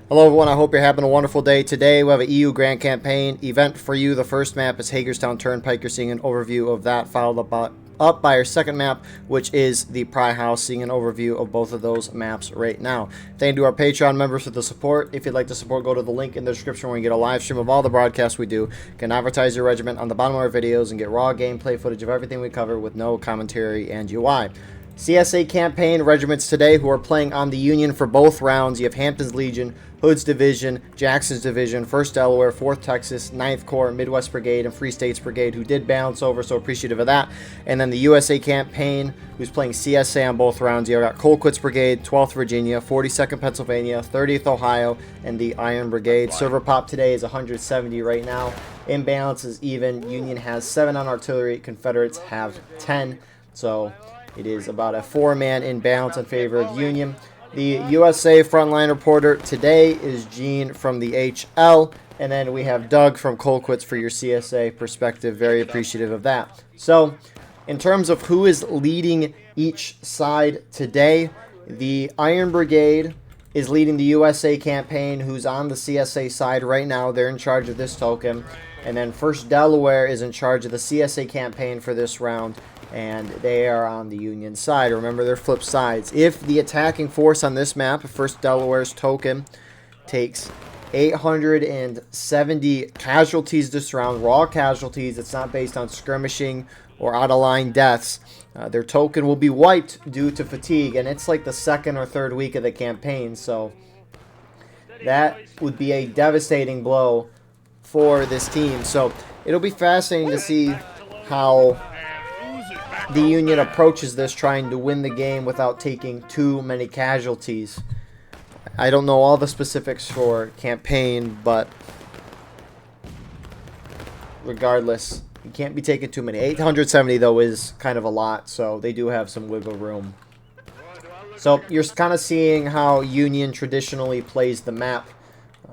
Hello everyone, I hope you're having a wonderful day. Today we have an EU Grand Campaign event for you. The first map is Hagerstown Turnpike. You're seeing an overview of that, followed up by our second map, which is the Pry House, seeing an overview of both of those maps right now. Thank you to our Patreon members for the support. If you'd like to support, go to the link in the description where you get a live stream of all the broadcasts we do. You can advertise your regiment on the bottom of our videos and get raw gameplay footage of everything we cover with no commentary and UI. CSA campaign regiments today who are playing on the Union for both rounds. You have Hampton's Legion, Hood's Division, Jackson's Division, 1st Delaware, 4th Texas, 9th Corps, Midwest Brigade, and Free States Brigade, who did bounce over, so appreciative of that. And then the USA campaign, who's playing CSA on both rounds. You've got Colquitt's Brigade, 12th Virginia, 42nd Pennsylvania, 30th Ohio, and the Iron Brigade. Server pop today is 170 right now. Imbalance is even. Union has 7 on artillery. Confederates have 10. So it is about a 4-man imbalance in favor of Union. The USA frontline reporter today is Gene from the HL, and then we have Doug from Colquitt's for your CSA perspective. Very appreciative of that. So, in terms of who is leading each side today, the Iron Brigade is leading the USA campaign, who's on the CSA side right now. They're in charge of this token. And then 1st Delaware is in charge of the CSA campaign for this round, and they are on the Union side. Remember, they're flip sides. If the attacking force on this map, 1st Delaware's token, takes 870 casualties this round, raw casualties, it's not based on skirmishing or out-of-line deaths, their token will be wiped due to fatigue, and it's like the 2nd or 3rd week of the campaign, so that would be a devastating blow for this team. So it'll be fascinating to see how the Union approaches this, trying to win the game without taking too many casualties. I don't know all the specifics for campaign, but regardless, you can't be taking too many. 870 though is kind of a lot, so they do have some wiggle room. So you're kind of seeing how Union traditionally plays the map.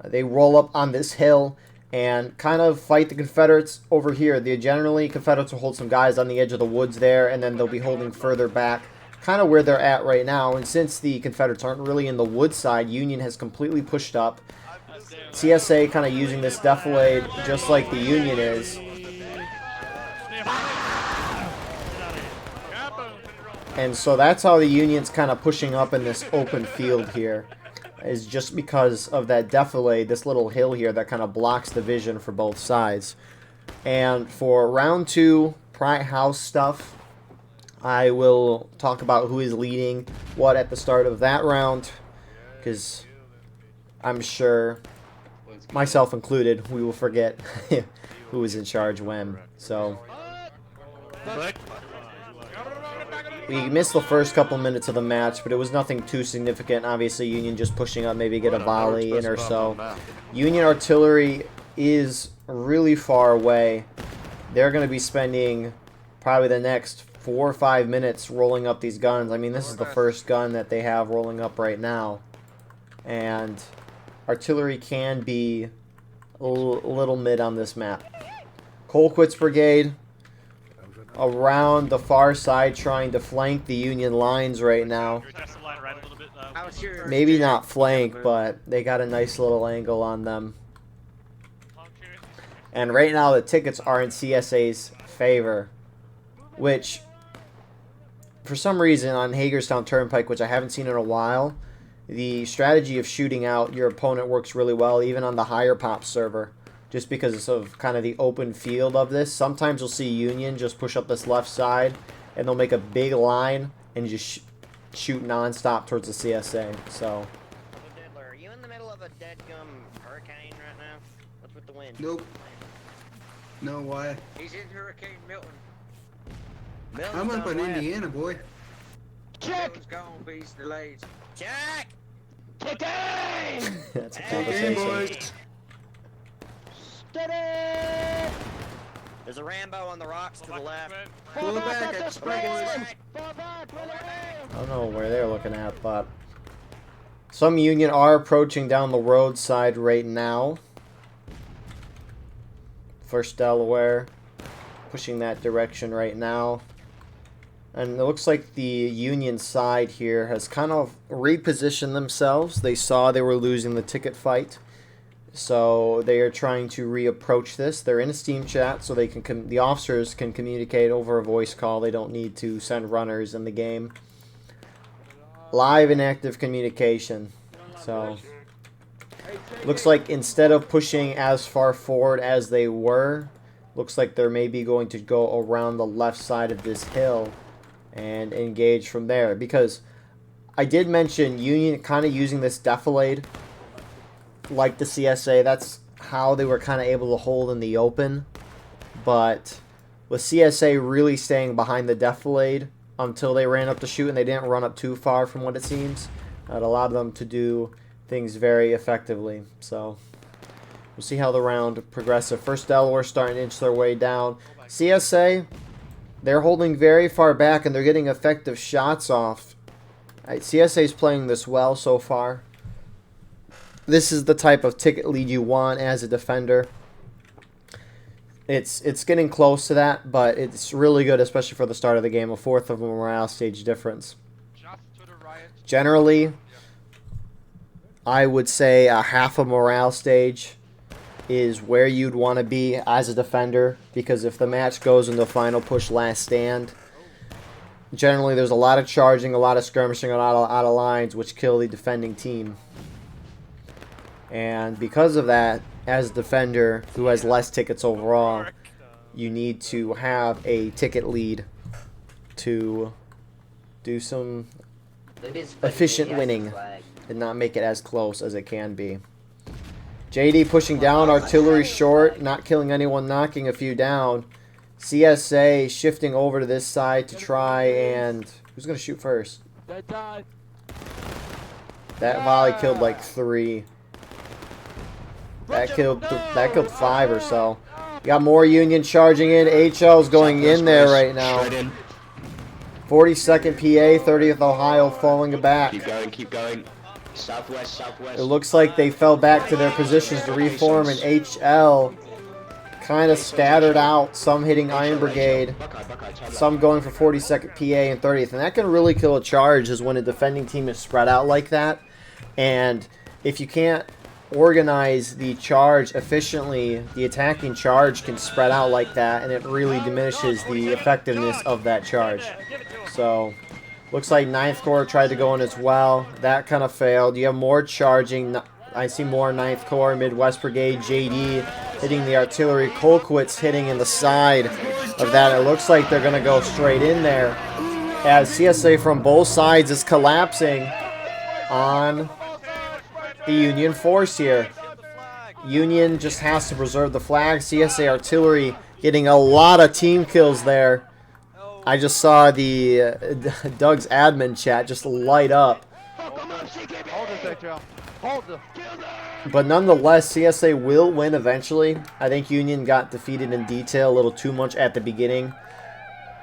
They roll up on this hill and kind of fight the Confederates over here. Generally, Confederates will hold some guys on the edge of the woods there, and then they'll be holding further back, kind of where they're at right now. And since the Confederates aren't really in the wood side, Union has completely pushed up. CSA kind of using this defilade just like the Union is. And so that's how the Union's kind of pushing up in this open field here, is just because of that defilade, this little hill here that kind of blocks the vision for both sides. And for round 2 Pry House stuff, I will talk about who is leading what at the start of that round, because I'm sure, myself included, we will forget who is in charge when. So we missed the first couple minutes of the match, but it was nothing too significant. Obviously, Union just pushing up, maybe get a volley in or so. Union artillery is really far away. They're going to be spending probably the next 4 or 5 minutes rolling up these guns. I mean, this is the first gun that they have rolling up right now. And artillery can be a little mid on this map. Colquitt's Brigade around the far side trying to flank the Union lines right now. Maybe not flank, but they got a nice little angle on them. And right now the tickets are in CSA's favor, which for some reason on Hagerstown Turnpike, which I haven't seen in a while, the strategy of shooting out your opponent works really well, even on the higher pop server. Just because of kind of the open field of this. Sometimes you'll see Union just push up this left side, and they'll make a big line and just shoot non-stop towards the CSA. So. Diddler, are you in the middle of a dead-gum hurricane right now? What's with the wind? Nope. No, why? He's in Hurricane Milton. I'm up in Indiana, boy. Check! Gone, beats delayed. Check! Kick That's a Game, conversation. boys. There's a Rambo on the rocks to the left. Pull it back, boys. I don't know where they're looking at, but some Union are approaching down the roadside right now. 1st Delaware pushing that direction right now. And it looks like the Union side here has kind of repositioned themselves. They saw they were losing the ticket fight, so they are trying to reapproach this. They're in a Steam chat, so they can the officers can communicate over a voice call. They don't need to send runners in the game. Live and active communication. So looks like instead of pushing as far forward as they were, looks like they're maybe going to go around the left side of this hill and engage from there, because I did mention Union kind of using this defilade like the CSA. That's how they were kind of able to hold in the open, but with CSA really staying behind the defilade until they ran up to shoot, and they didn't run up too far from what it seems, it allowed them to do things very effectively. So we'll see how the round progresses. First Delaware starting to inch their way down. CSA, they're holding very far back, and they're getting effective shots off. CSA is playing this well so far. This is the type of ticket lead you want as a defender. It's getting close to that, but it's really good, especially for the start of the game. A fourth of a morale stage difference. Generally, I would say a half a morale stage is where you'd want to be as a defender, because if the match goes into final push last stand, generally there's a lot of charging, a lot of skirmishing, a lot of out of lines, which kill the defending team. And because of that, as a defender who has less tickets overall, you need to have a ticket lead to do some efficient winning and not make it as close as it can be. JD pushing down, artillery short, not killing anyone, knocking a few down. CSA shifting over to this side to try and... Who's going to shoot first? That volley killed like 3. That killed 5 or so. You got more Union charging in. HL's going in there right now. 42nd PA, 30th Ohio falling back. Keep going, keep going. Southwest, southwest. It looks like they fell back to their positions to reform, and HL kind of scattered out. Some hitting Iron Brigade, some going for 42nd PA and 30th. And that can really kill a charge, is when a defending team is spread out like that. And if you can't organize the charge efficiently, the attacking charge can spread out like that, and it really diminishes the effectiveness of that charge. So looks like 9th Corps tried to go in as well. That kind of failed. You have more charging. I see more 9th Corps, Midwest Brigade, JD hitting the artillery. Colquitt's hitting in the side of that. It looks like they're going to go straight in there, as CSA from both sides is collapsing on the Union force here. Union just has to preserve the flag. CSA artillery getting a lot of team kills there. I just saw the Doug's admin chat just light up. But nonetheless, CSA will win eventually. I think Union got defeated in detail a little too much at the beginning,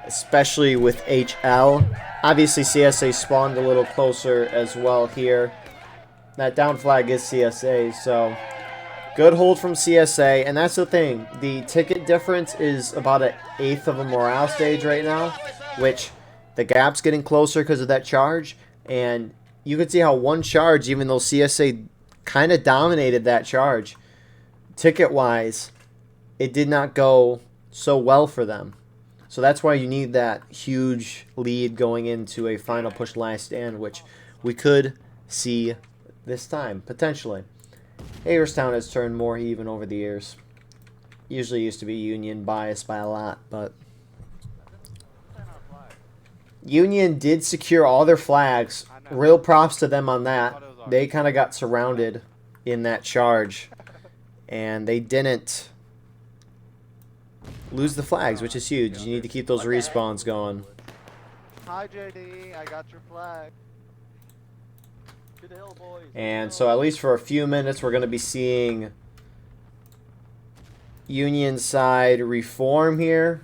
especially with HL. Obviously, CSA spawned a little closer as well here. That down flag is CSA, so good hold from CSA. And that's the thing, the ticket difference is about an 1/8 of a morale stage right now, which the gap's getting closer because of that charge. And you can see how one charge, even though CSA kind of dominated that charge, ticket-wise, it did not go so well for them. So that's why you need that huge lead going into a final push last stand, which we could see this time, potentially. Hagerstown has turned more even over the years. Usually used to be Union biased by a lot, but Union did secure all their flags. Real props to them on that. They kind of got surrounded in that charge, and they didn't lose the flags, which is huge. You need to keep those respawns going. Hi JD, I got your flag. And so at least for a few minutes, we're going to be seeing Union side reform here,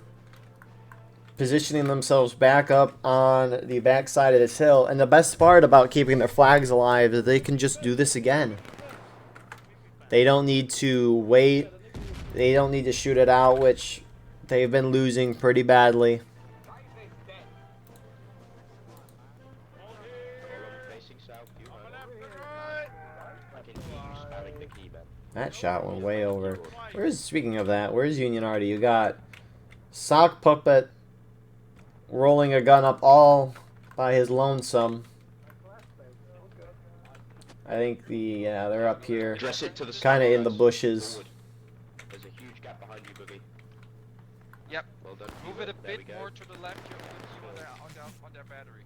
positioning themselves back up on the back side of this hill. And the best part about keeping their flags alive is they can just do this again. They don't need to wait. They don't need to shoot it out, which they've been losing pretty badly. That shot went way over. Speaking of that, where's Union already? You got Sock Puppet rolling a gun up all by his lonesome. I think they're up here, kind of in the bushes. There's a huge gap behind you, Boogie. Yep. Well done. Move it a bit more to the left. You're going to see on their battery.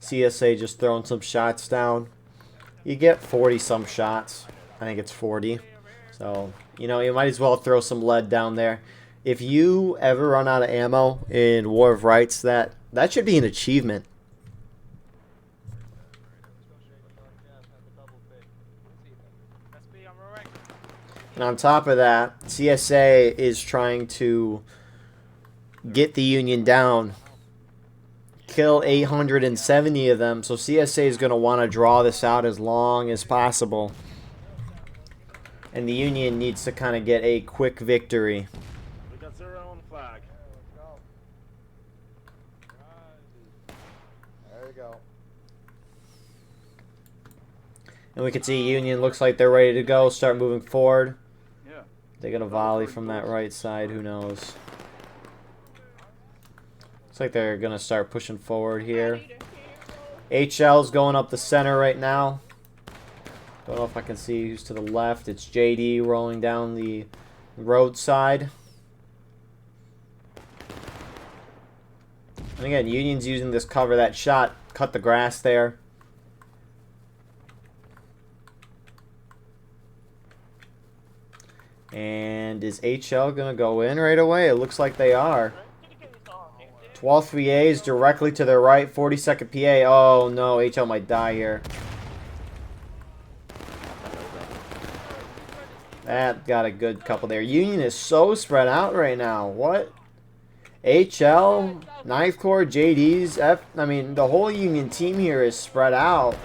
CSA just throwing some shots down. You get 40 some shots. I think it's 40. So, you know, you might as well throw some lead down there. If you ever run out of ammo in War of Rights, that should be an achievement. And on top of that, CSA is trying to get the Union down. Kill 870 of them. So CSA is going to want to draw this out as long as possible. And the Union needs to kind of get a quick victory. We got their own flag. There you go. And we can see Union looks like they're ready to go. Start moving forward. Yeah. They're going to volley from that right side. Who knows? Looks like they're going to start pushing forward here. HL's going up the center right now. Don't know if I can see who's to the left. It's JD rolling down the roadside. And again, Union's using this cover. That shot cut the grass there. And is HL going to go in right away? It looks like they are. 12th VA is directly to their right. 42nd PA. Oh no, HL might die here. That got a good couple there. Union is so spread out right now. What? HL, 9th Corps, JD's, I mean, the whole Union team here is spread out.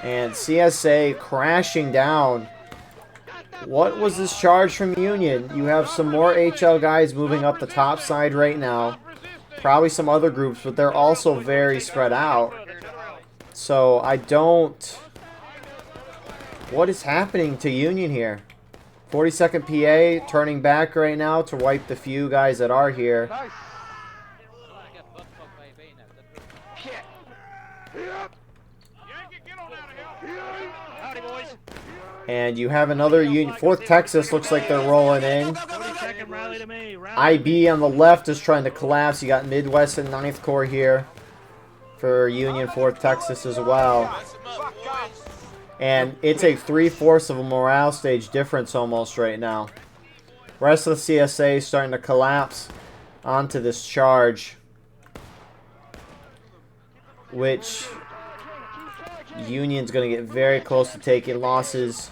And CSA crashing down. What was this charge from Union? You have some more HL guys moving up the top side right now. Probably some other groups, but they're also very spread out. So I don't... What is happening to Union here? 42nd PA turning back right now to wipe the few guys that are here. Nice. And you have another Union. 4th Texas looks like they're rolling in. IB on the left is trying to collapse. You got Midwest and 9th Corps here for Union. 4th Texas as well. And it's a 3/4 of a morale stage difference almost right now. Rest of the CSA is starting to collapse onto this charge, which Union's going to get very close to taking losses.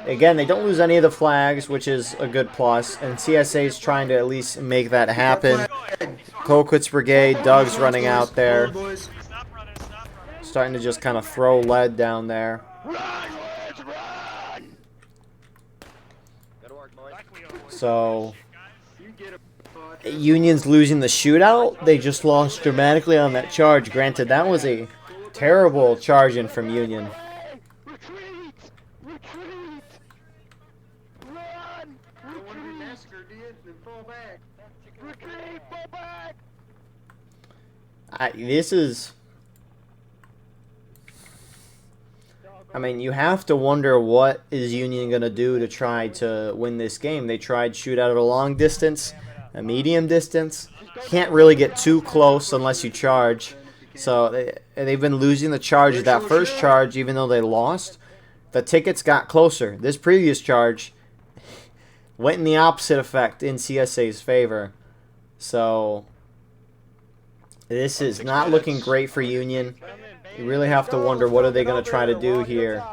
Again, they don't lose any of the flags, which is a good plus, and CSA is trying to at least make that happen. Colquitt's Brigade, Doug's running out there, starting to just kind of throw lead down there. So Union's losing the shootout. They just lost dramatically on that charge. Granted, that was a terrible charge in from Union. This is... I mean, you have to wonder what is Union going to do to try to win this game. They tried shoot out at a long distance, a medium distance. Can't really get too close unless you charge. So they've been losing the charge. That first charge, even though they lost, the tickets got closer. This previous charge went in the opposite effect in CSA's favor. So this is not looking great for Union. You really have to wonder what are they going to try to do here.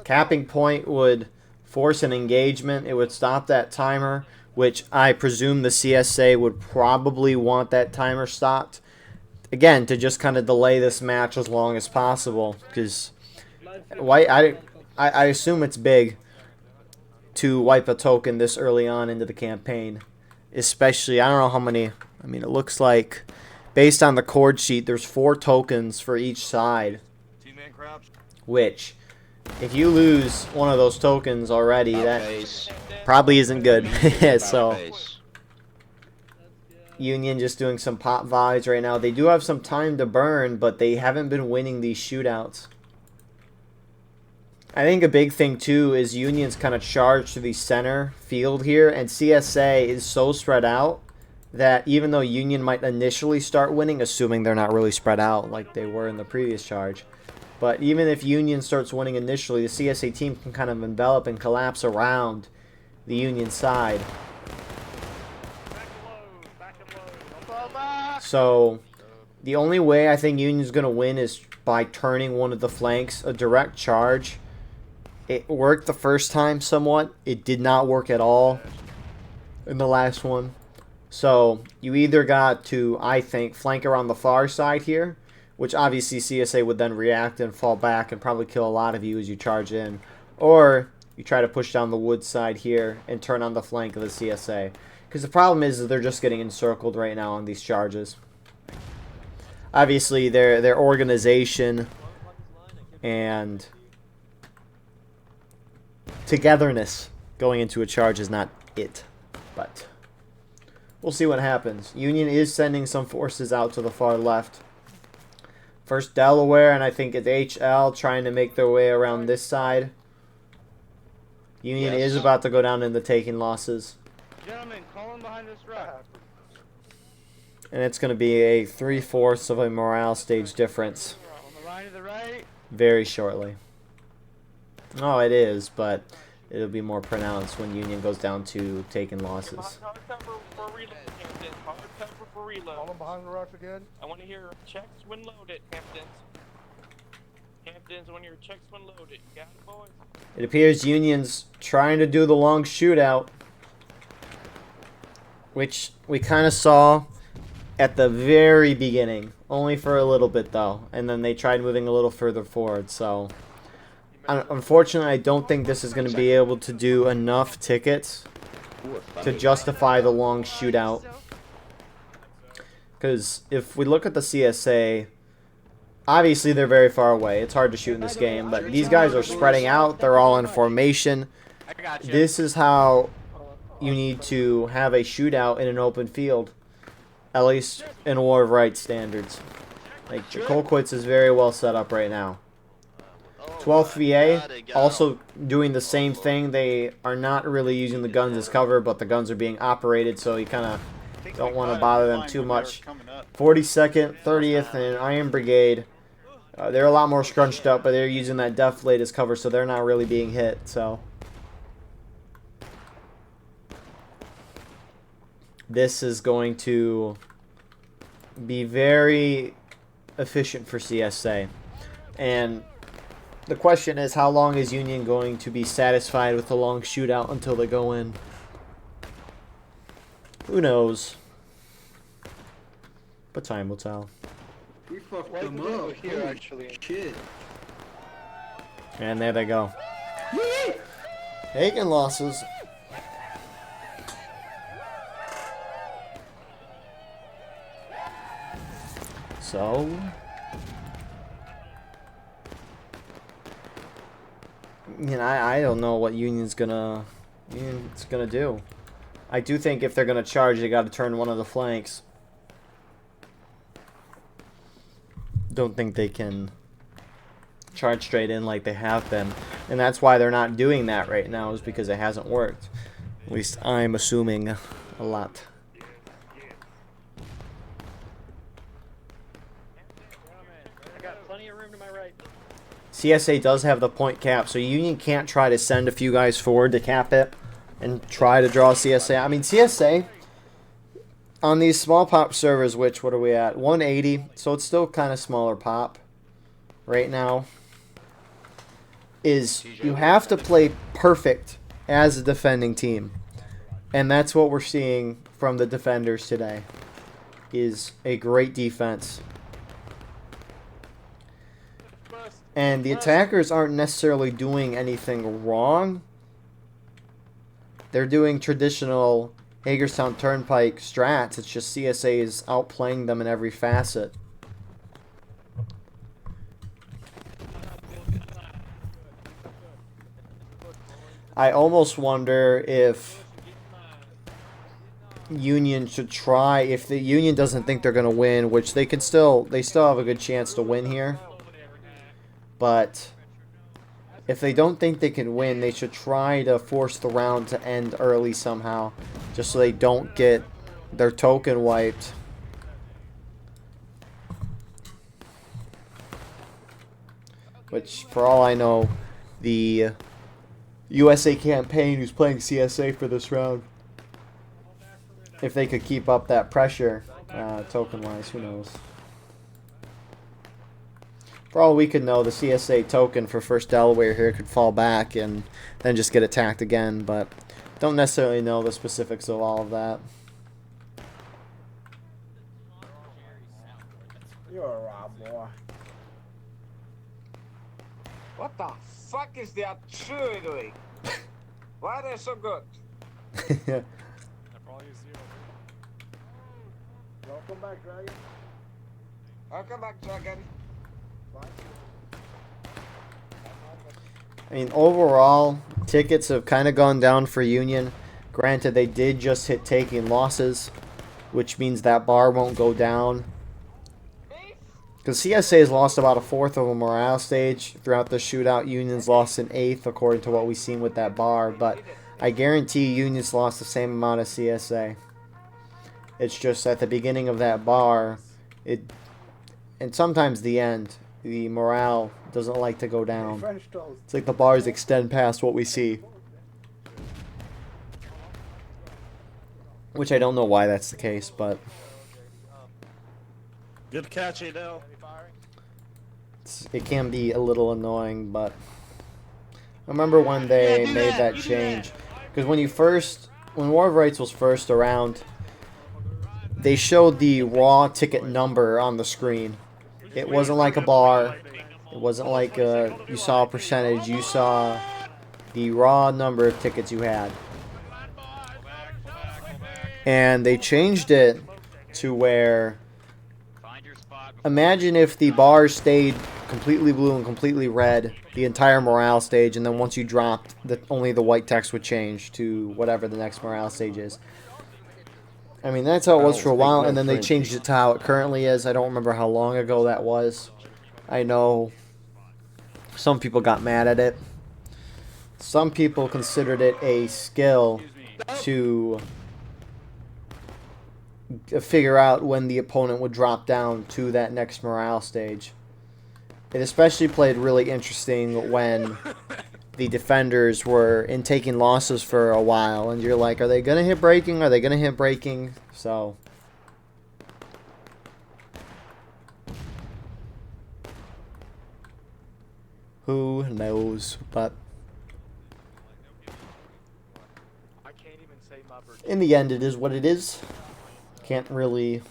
Capping point would force an engagement. It would stop that timer, which I presume the CSA would probably want that timer stopped. Again, to just kind of delay this match as long as possible. Because I assume it's big to wipe a token this early on into the campaign. Especially, I don't know how many. I mean, it looks like... Based on the chord sheet, there's 4 tokens for each side, which If you lose one of those tokens already, that Base. probably isn't good. So Base. Union just doing some pop vibes right now. They do have some time to burn, but they haven't been winning these shootouts. I think a big thing too is Union's kind of charged to the center field here, and CSA is so spread out that even though Union might initially start winning, assuming they're not really spread out like they were in the previous charge, but even if Union starts winning initially, the CSA team can kind of envelop and collapse around the Union side. So the only way I think Union's going to win is by turning one of the flanks, a direct charge. It worked the first time somewhat. It did not work at all in the last one. So you either got to, I think, flank around the far side here, which obviously CSA would then react and fall back and probably kill a lot of you as you charge in. Or you try to push down the wood side here and turn on the flank of the CSA. Because the problem is that they're just getting encircled right now on these charges. Obviously, their organization and togetherness going into a charge is not it. But we'll see what happens. Union is sending some forces out to the far left. First Delaware, and I think it's HL trying to make their way around this side. Union is about to go down into taking losses. Gentlemen, call him behind this rock. And it's going to be a 3/4 of a morale stage difference On the line to the right. very shortly. Oh, it is, but it'll be more pronounced when Union goes down to taking losses. Hard pepper for reload, Hampton. Hard pepper for reload. Call him behind the rock again. I want to hear checks when loaded, Hamptons. Hamptons, when your checks when loaded. You got it, boys? It appears Union's trying to do the long shootout, which we kind of saw at the very beginning, only for a little bit though, and then they tried moving a little further forward. So unfortunately, I don't think this is going to be able to do enough tickets to justify the long shootout. Because if we look at the CSA, obviously they're very far away. It's hard to shoot in this game, but these guys are spreading out. They're all in formation. This is how you need to have a shootout in an open field, at least in War of Rights standards. Like, Colquitt's is very well set up right now. 12th VA also doing the same thing. They are not really using the guns as cover, but the guns are being operated, so you kind of don't want to bother them too much. 42nd, 30th, and Iron Brigade. They're a lot more scrunched up, but they're using that def blade as cover, so they're not really being hit. So this is going to be very efficient for CSA. And the question is, how long is Union going to be satisfied with the long shootout until they go in? Who knows? But time will tell. We fucked them up. Here, actually. Shit. And there they go. Taking losses. So I don't know what Union's gonna do. I do think if they're gonna charge, they got to turn one of the flanks. Don't think they can charge straight in like they have been, and that's why they're not doing that right now, is because it hasn't worked. At least I'm assuming a lot. I got plenty of room to my right. CSA does have the point cap, so Union can't try to send a few guys forward to cap it and try to draw CSA. I mean, CSA on these small pop servers, which, what are we at? 180, so it's still kind of smaller pop right now, is you have to play perfect as a defending team. And that's what we're seeing from the defenders today, is a great defense. And the attackers aren't necessarily doing anything wrong. They're doing traditional Hagerstown Turnpike strats. It's just CSA is outplaying them in every facet. I almost wonder if Union should try, if the Union doesn't think they're going to win, which they still have a good chance to win here. But if they don't think they can win, they should try to force the round to end early somehow, just so they don't get their token wiped. Which, for all I know, the USA campaign who's playing CSA for this round, if they could keep up that pressure, token-wise, who knows. For all we could know, the CSA token for First Delaware here could fall back and then just get attacked again, but don't necessarily know the specifics of all of that. You're a rob boy. What the fuck is the Artillery doing? Why are they so good? Welcome back, Dragon. Welcome back, Dragon. I mean, overall, tickets have kind of gone down for Union. Granted, they did just hit taking losses, which means that bar won't go down. Because CSA has lost about a fourth of a morale stage throughout the shootout. Union's lost an eighth, according to what we've seen with that bar. But I guarantee Union's lost the same amount as CSA. It's just at the beginning of that bar, and sometimes the end, the morale doesn't like to go down. It's like the bars extend past what we see. Which I don't know why that's the case, but Good catch, Adele. it can be a little annoying, but I remember when they made that change. Because when War of Rights was first around, they showed the raw ticket number on the screen. It wasn't like a bar. It wasn't like you saw a percentage. You saw the raw number of tickets you had. And they changed it to where, imagine if the bars stayed completely blue and completely red the entire morale stage, and then once you dropped, only the white text would change to whatever the next morale stage is. I mean, that's how it was for a while, and then they changed it to how it currently is. I don't remember how long ago that was. I know some people got mad at it. Some people considered it a skill to figure out when the opponent would drop down to that next morale stage. It especially played really interesting when the defenders were in taking losses for a while, and you're like, are they going to hit breaking? Are they going to hit breaking? So who knows? But in the end, it is what it is. Can't really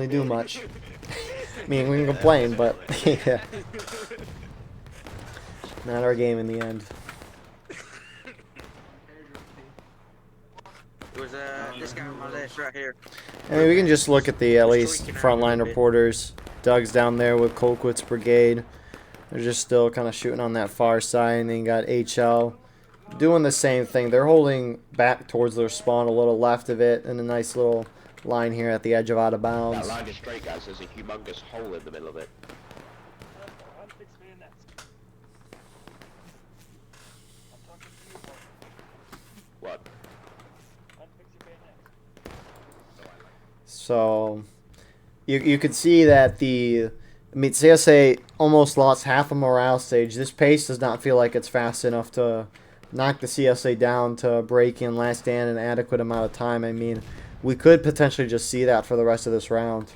do much. I mean, we can complain, but yeah. Not our game in the end. There's this guy on my left right here. I mean, we can just look at the at least frontline reporters. Doug's down there with Colquitt's brigade. They're just still kind of shooting on that far side, and then you got HL doing the same thing. They're holding back towards their spawn a little left of it, and a nice little line here at the edge of out of bounds. That line is straight, guys. There's a humongous hole in the middle of it. What? So you could see that CSA almost lost half a morale stage. This pace does not feel like it's fast enough to knock the CSA down to break in last stand an adequate amount of time. I mean, we could potentially just see that for the rest of this round.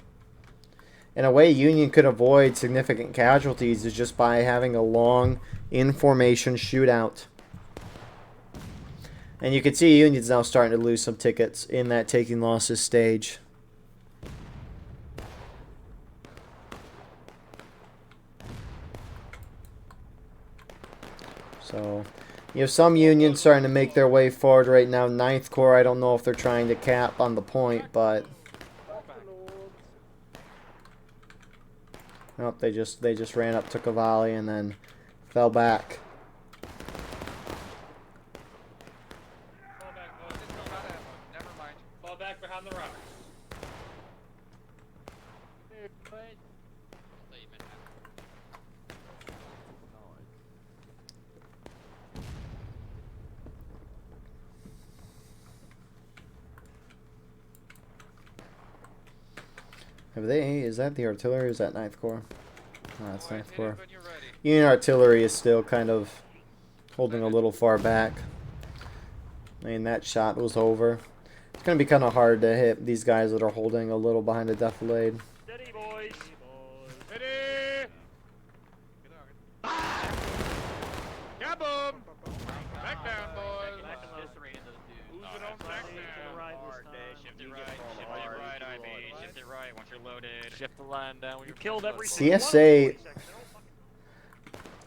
In a way, Union could avoid significant casualties is just by having a long in-formation shootout. And you can see Union's now starting to lose some tickets in that taking losses stage. So you have some Unions starting to make their way forward right now. 9th Corps, I don't know if they're trying to cap on the point, but nope, they just ran up, took a volley, and then fell back. Have they? Is that the artillery or is that 9th Corps? Oh, that's 9th Corps. When you're ready. Union artillery is still kind of holding a little far back. I mean, that shot was over. It's going to be kind of hard to hit these guys that are holding a little behind a defilade. Steady, boys. Ready! Kaboom! Back down, boys. Who's it on back down? Shift it right, IB. Shift it right once you're loaded. Shift the line down when you killed every CSA,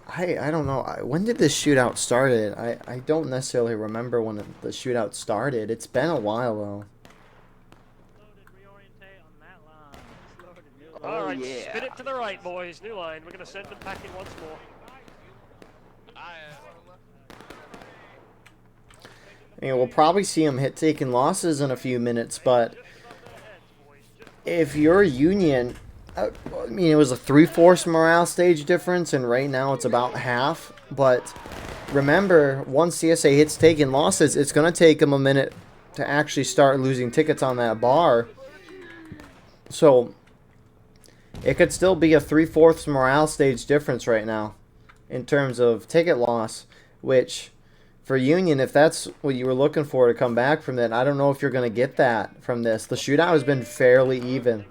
I don't know. When did this shootout started? I don't necessarily remember when the shootout started. It's been a while, though. Alright, yeah. spin it to the right, boys. New line. We're gonna send them packing once more. I mean, we'll probably see them taking losses in a few minutes, but if you're Union, I mean, it was a 3/4 morale stage difference, and right now it's about half. But remember, once CSA hits taking losses, it's going to take them a minute to actually start losing tickets on that bar. So it could still be a 3/4 morale stage difference right now in terms of ticket loss, which for Union, if that's what you were looking for to come back from that, I don't know if you're going to get that from this. The shootout has been fairly even.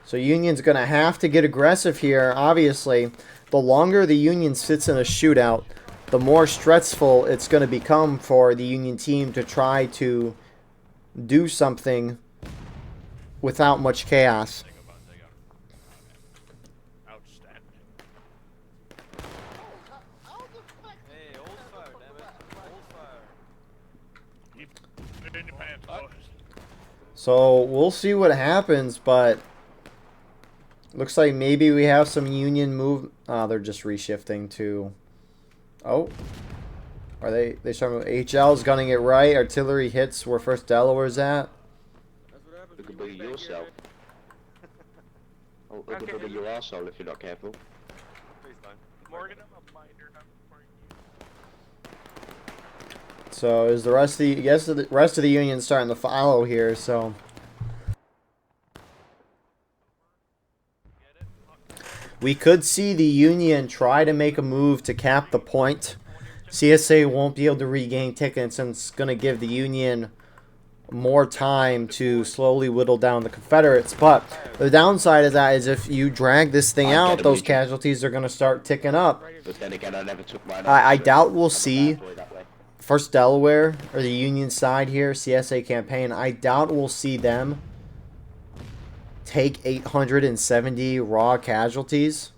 So Union's going to have to get aggressive here. Obviously, the longer the Union sits in a shootout, the more stressful it's going to become for the Union team to try to do something without much chaos. So we'll see what happens, but looks like maybe we have some Union move. They're just reshifting to. Oh, are they starting? HL's gunning it right. Artillery hits where First Delaware's at. It could be yourself. Oh, it could be your arsehole if you're not careful. Morgan, I'm a minor. So is the rest of the rest of the Union starting to follow here? So we could see the Union try to make a move to cap the point. CSA won't be able to regain tickets, and it's going to give the Union more time to slowly whittle down the Confederates. But the downside of that is if you drag this thing out, those casualties are going to start ticking up. But then again, I never took mine. I doubt we'll see First Delaware, or the Union side here, CSA campaign, I doubt we'll see them take 870 raw casualties.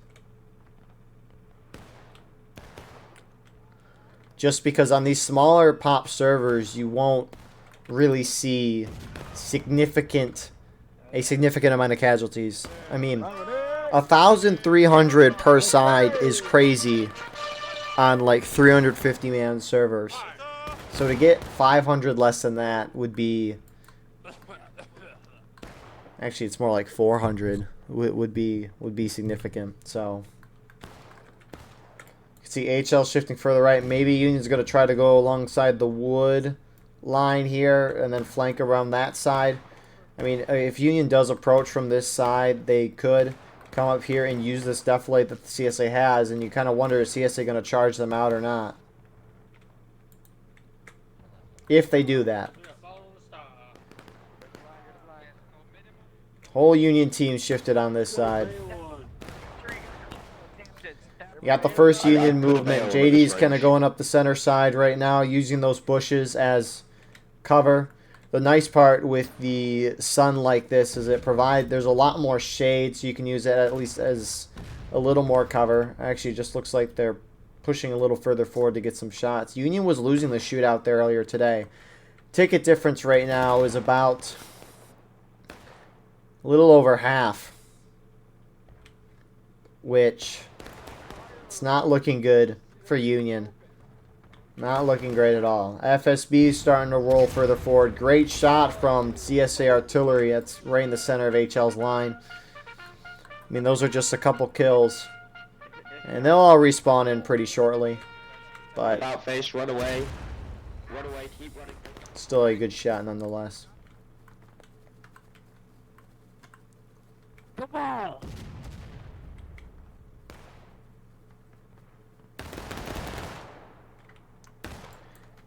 Just because on these smaller pop servers, you won't really see a significant amount of casualties. I mean, 1,300 per side is crazy on like 350-man servers. So to get 500 less than that would be... Actually, it's more like 400 would be significant. So you can see HL shifting further right. Maybe Union's going to try to go alongside the wood line here and then flank around that side. I mean, if Union does approach from this side, they could come up here and use this defilade that the CSA has, and you kind of wonder, is CSA going to charge them out or not? If they do that. Whole Union team shifted on this side. You got the first Union movement. JD's kind of going up the center side right now, using those bushes as cover. The nice part with the sun like this is there's a lot more shade, so you can use it at least as a little more cover. Actually, it just looks like they're pushing a little further forward to get some shots. Union was losing the shootout there earlier today. Ticket difference right now is about a little over half, which it's not looking good for Union. Not looking great at all. FSB is starting to roll further forward. Great shot from CSA artillery. That's right in the center of HL's line. I mean, those are just a couple kills. And they'll all respawn in pretty shortly. But About face, run away. Run away, keep running. Still a good shot nonetheless.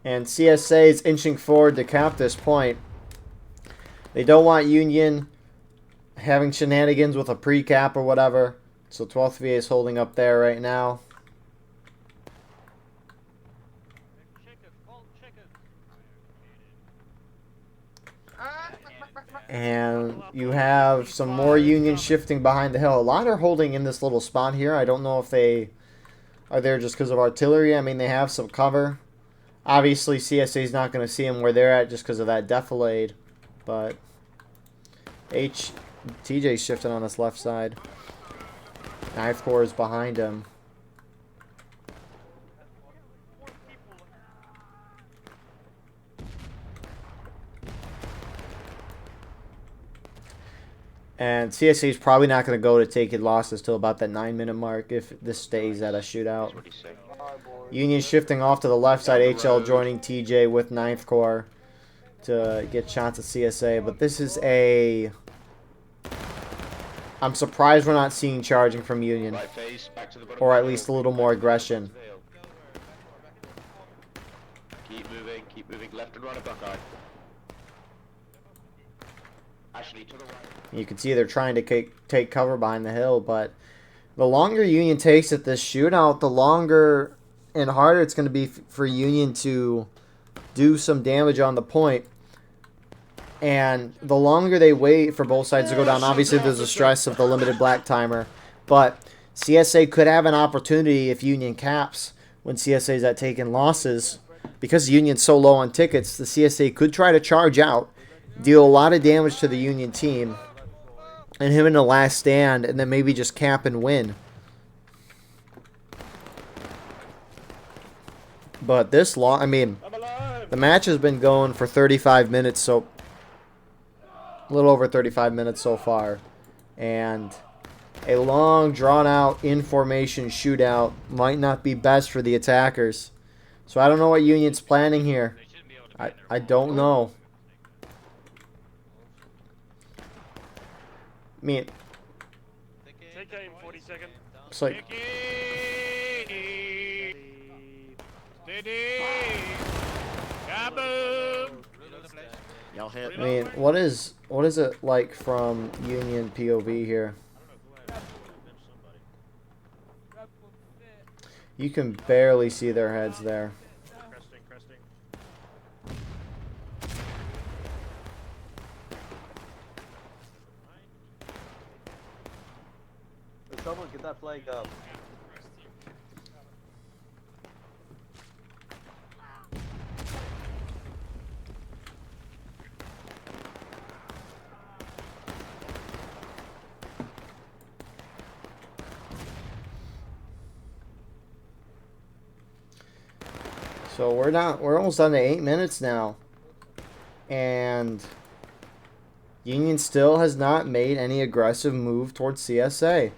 And CSA is inching forward to cap this point. They don't want Union having shenanigans with a pre-cap or whatever. So 12th VA is holding up there right now. And you have some more Union shifting behind the hill. A lot are holding in this little spot here. I don't know if they are there just because of artillery. I mean, they have some cover. Obviously, CSA is not going to see them where they're at just because of that defilade. But TJ's shifting on this left side. 9th Corps is behind him. And CSA is probably not going to go to take losses till about that 9-minute mark if this stays at a shootout. Union shifting off to the left side. HL joining TJ with 9th Corps to get shots at CSA. But this is a... I'm surprised we're not seeing charging from Union. Or at least a little more aggression. Keep moving left and right of Buckeye. Ashley to the right. You can see they're trying to take cover behind the hill, but the longer Union takes at this shootout, the longer and harder it's going to be for Union to do some damage on the point. And the longer they wait for both sides to go down, obviously there's the stress of the limited black timer, but CSA could have an opportunity if Union caps when CSA is at taking losses. Because Union's so low on tickets, the CSA could try to charge out, deal a lot of damage to the Union team, and him in the last stand, and then maybe just cap and win. But this long, I mean, the match has been going for 35 minutes, so a little over 35 minutes so far. And a long, drawn-out, in-formation shootout might not be best for the attackers. So I don't know what Union's planning here. I don't know. I mean, Take aim, 40 seconds. it's like, Steady. Kaboom. Y'all hit. I mean, what is it like from Union POV here? You can barely see their heads there. Cresting. Someone get that flag up. So we're almost done to 8 minutes now. And Union still has not made any aggressive move towards CSA.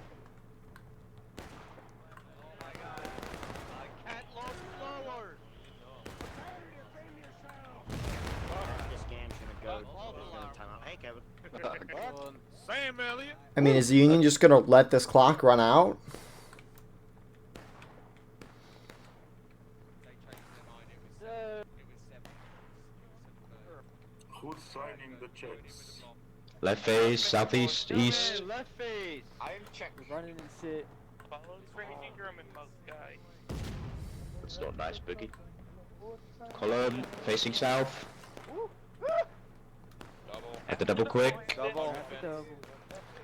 This game's gonna go. Timeout. Hey, Kevin. Sam Elliott. I mean, is the Union just going to let this clock run out? Who's signing the checks? Left face, southeast, east. Left face. I am checking. Running and sit. Follow Frank Ingram and most guy. That's not nice, Boogie. Column, facing south. At the double quick. Double.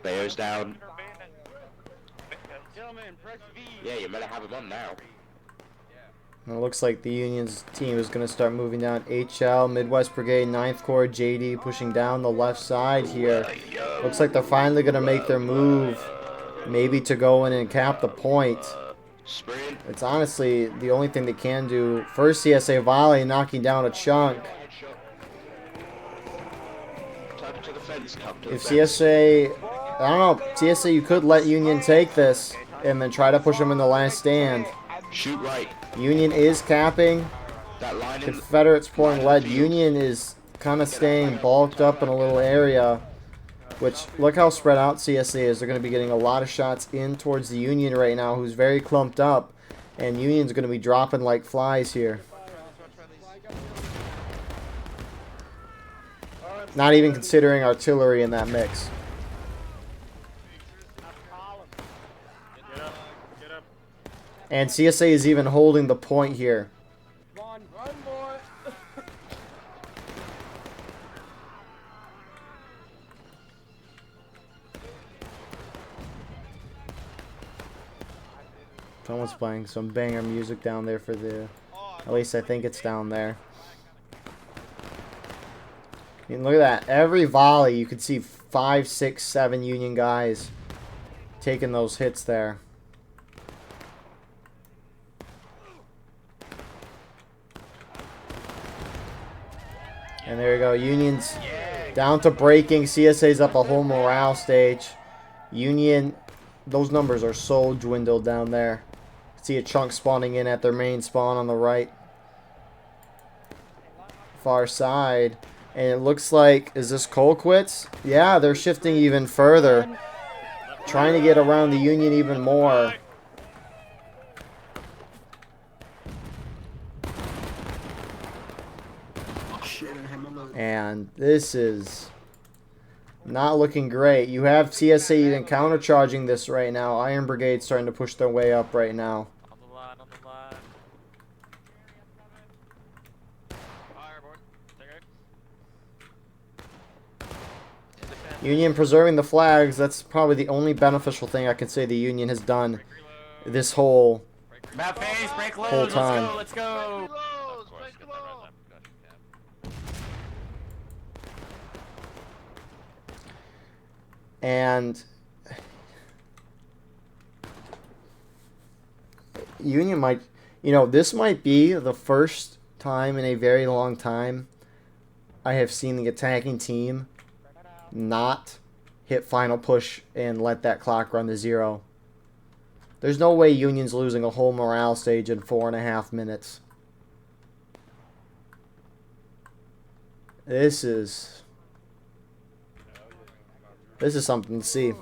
Bayo's down. Gentlemen, press V. Yeah, you better have him on now. And it looks like the Union's team is going to start moving down. HL, Midwest Brigade, 9th Corps, JD pushing down the left side here. Looks like they're finally going to make their move. Maybe to go in and cap the point. Sprint. It's honestly the only thing they can do. First CSA volley knocking down a chunk. Tuck to the fence, tuck to the If fence. CSA, I don't know, CSA you could let Union take this and then try to push them in the last stand. Shoot right. Union is capping. That line in Confederates pouring line lead. in the field. Union is kind of staying bulked up in a little area. Which, look how spread out CSA is. They're going to be getting a lot of shots in towards the Union right now, who's very clumped up. And Union's going to be dropping like flies here. Not even considering artillery in that mix. Get up. And CSA is even holding the point here. Run, boy. Someone's playing some banger music down there for the... At least I think it's down there. I mean, look at that. Every volley, you could see 5, 6, 7 Union guys taking those hits there. And there you go. Union's down to breaking. CSA's up a whole morale stage. Union, those numbers are so dwindled down there. See a chunk spawning in at their main spawn on the right. Far side. And it looks like, is this Colquitt's? Yeah, they're shifting even further. Trying to get around the Union even more. And this is not looking great. You have CSA even countercharging this right now. Iron Brigade starting to push their way up right now. On the line, on the line. Fireboard. Take it. Union preserving the flags. That's probably the only beneficial thing I can say the Union has done this whole Map phase, break load, whole time. let's go. And Union might, you know, this might be the first time in a very long time I have seen the attacking team not hit final push and let that clock run to 0. There's no way Union's losing a whole morale stage in 4.5 minutes. This is something to see.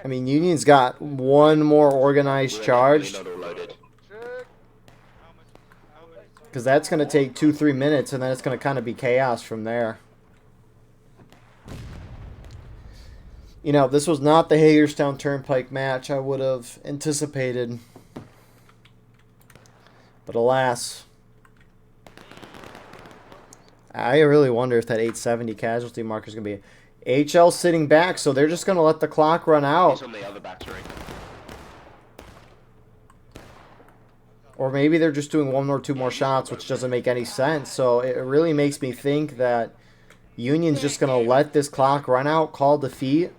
I mean, Union's got one more organized charge. Because that's going to take 2-3 minutes, and then it's going to kind of be chaos from there. You know, this was not the Hagerstown Turnpike match I would have anticipated. But alas, I really wonder if that 870 casualty marker is going to be... HL sitting back, so they're just going to let the clock run out. He's on the other battery. Or maybe they're just doing 1 or 2 more shots, which doesn't make any sense. So it really makes me think that Union's just going to let this clock run out, call defeat,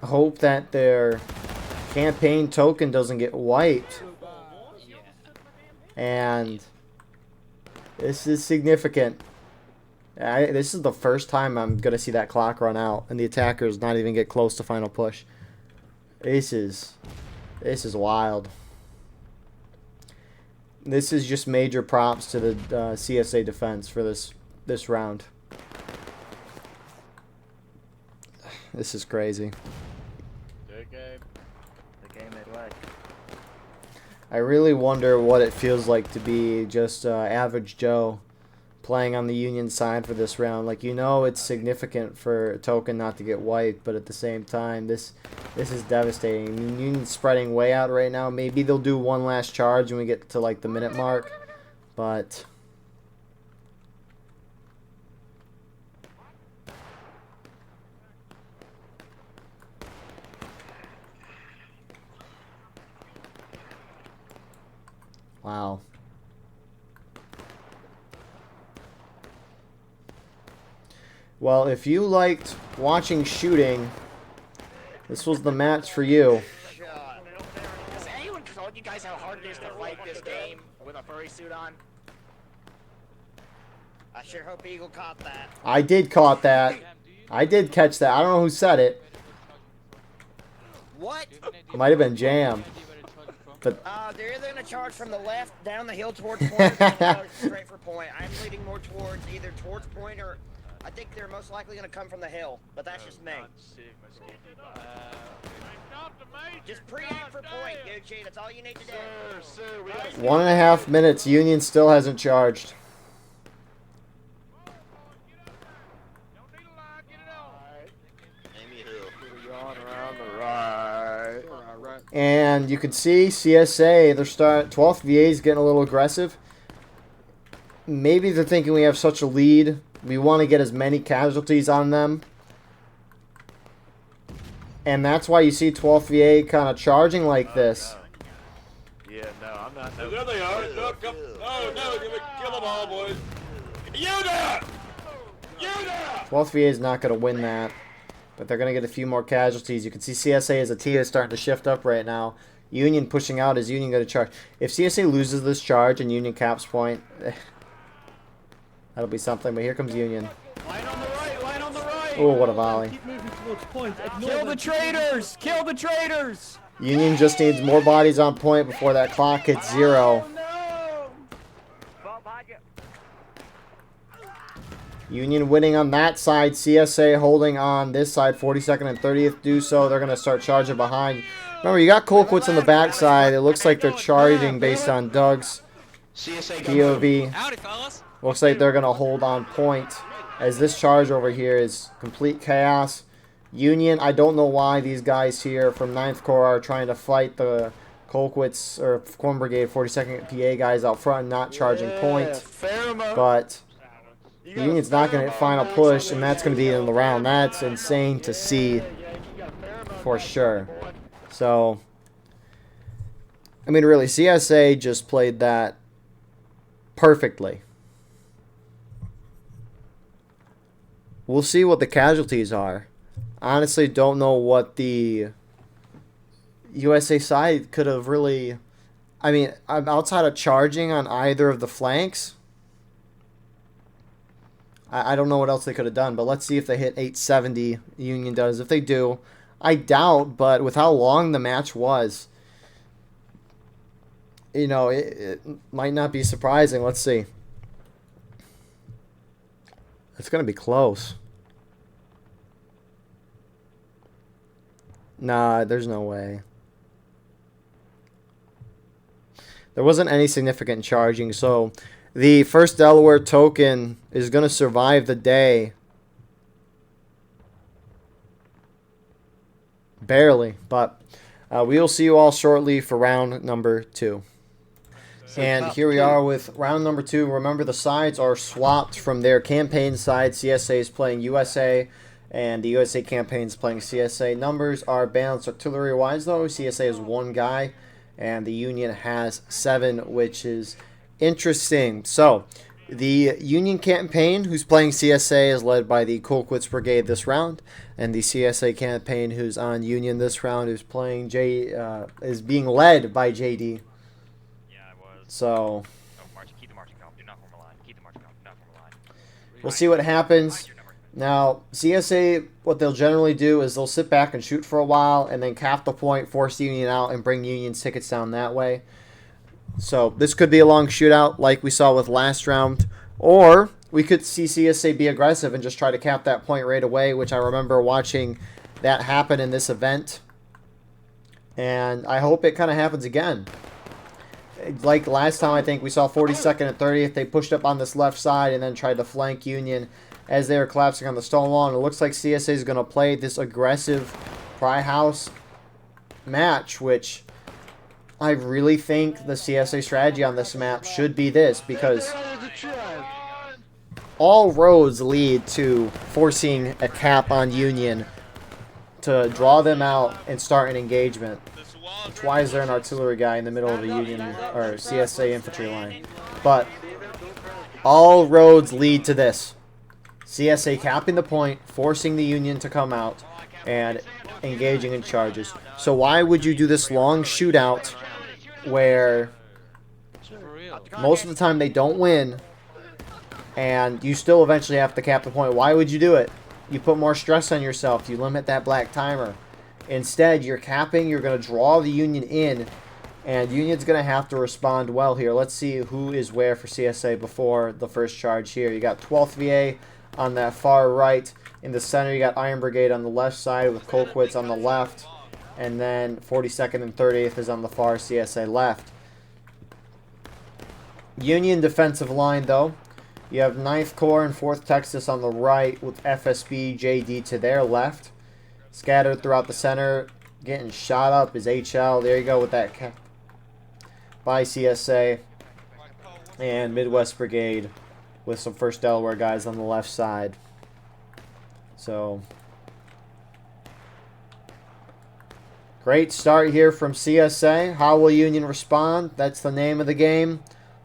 hope that their campaign token doesn't get wiped. And this is significant. This is the first time I'm going to see that clock run out and the attackers not even get close to final push. This is wild. This is just major props to the CSA defense for this round. This is crazy. Good game. The game made way. I really wonder what it feels like to be just average Joe playing on the Union side for this round. Like, you know, it's significant for a token not to get wiped, but at the same time, this is devastating. I mean, Union's spreading way out right now. Maybe they'll do one last charge when we get to like the minute mark, but wow. Well, if you liked watching shooting, this was the match for you. Has anyone told you guys how hard it is to fight this game with a furry suit on? I sure hope Eagle caught that. I did caught that. I did catch that. I don't know who said it. What? It might have been Jam. They're either going to charge from the left down the hill towards point or straight for point. I'm leading more towards either towards point or I think they're most likely going to come from the hill, but that's just me. Just pre-aim for point, Gucci. That's all you need to do. 1.5 minutes. Union still hasn't charged. And you can see CSA, their 12th VA is getting a little aggressive. Maybe they're thinking we have such a lead, we want to get as many casualties on them. And that's why you see 12th VA kind of charging like this. Yeah, no, I'm not. No. There they are. No, come. Oh, no, you're going to kill them all, boys. Unit! Unit! 12th VA is not going to win that. But they're going to get a few more casualties. You can see CSA as a team is starting to shift up right now. Union pushing out. Is Union going to charge? If CSA loses this charge and Union caps point, that'll be something. But here comes Union. Line on the right, line on the right. Oh, what a volley. Keep moving towards point. Kill the traitors! Kill the traitors! Union just needs more bodies on point before that clock hits 0. Union winning on that side. CSA holding on this side. 42nd and 30th do so. They're going to start charging behind. Remember, you got Colquitt's on the backside. It looks like they're charging based on Doug's POV. Howdy, fellas. Looks like they're going to hold on point as this charge over here is complete chaos. Union, I don't know why these guys here from 9th Corps are trying to fight the Colquitt's or Corn Brigade 42nd PA guys out front and not charging point. But Union's not going to hit final push, and that's going to be in the round. That's insane to see for sure. So, I mean, really, CSA just played that perfectly. We'll see what the casualties are. Honestly, don't know what the USA side could have really... I mean, outside of charging on either of the flanks, I don't know what else they could have done, but let's see if they hit 870. Union does. If they do, I doubt, but with how long the match was, you know, it might not be surprising. Let's see. It's going to be close. Nah, there's no way. There wasn't any significant charging, so the 1st Delaware token is going to survive the day. Barely, but we will see you all shortly for round number 2. And here we are with round number 2. Remember, the sides are swapped from their campaign side. CSA is playing USA, and the USA campaign is playing CSA. Numbers are balanced artillery-wise, though. CSA has 1 guy, and the Union has 7, which is interesting. So, the Union campaign, who's playing CSA, is led by the Colquitt's Brigade this round, and the CSA campaign, who's on Union this round, is playing is being led by JD. Yeah, I was. So, Keep the marching column. Do not form a line. Keep the marching column. Do not form a line. we'll see what happens. Now, CSA, what they'll generally do is they'll sit back and shoot for a while, and then cap the point, force Union out, and bring Union's tickets down that way. So this could be a long shootout like we saw with last round. Or we could see CSA be aggressive and just try to cap that point right away, which I remember watching that happen in this event. And I hope it kind of happens again. Like last time, I think we saw 42nd and 30th. They pushed up on this left side and then tried to flank Union as they were collapsing on the stone wall. And it looks like CSA is going to play this aggressive Pry House match, which I really think the CSA strategy on this map should be this, because all roads lead to forcing a cap on Union to draw them out and start an engagement. Which, why is there an artillery guy in the middle of the Union or CSA infantry line? But all roads lead to this. CSA capping the point, forcing the Union to come out, and engaging in charges. So why would you do this long shootout where most of the time they don't win and you still eventually have to cap the point? Why would you do it? You put more stress on yourself. You limit that black timer. Instead, you're capping. You're going to draw the Union in And Union's going to have to respond well here. Let's see who is where for CSA before the first charge here. You got 12th VA on that far right. In the center, you got Iron Brigade on the left side with Colquitt's on the left. And then 42nd and 30th is on the far CSA left. Union defensive line, though. You have 9th Corps and 4th Texas on the right with FSB, JD to their left. Scattered throughout the center. Getting shot up is HL. There you go with that by CSA. And Midwest Brigade with some 1st Delaware guys on the left side. So, great start here from CSA. How will Union respond? That's the name of the game.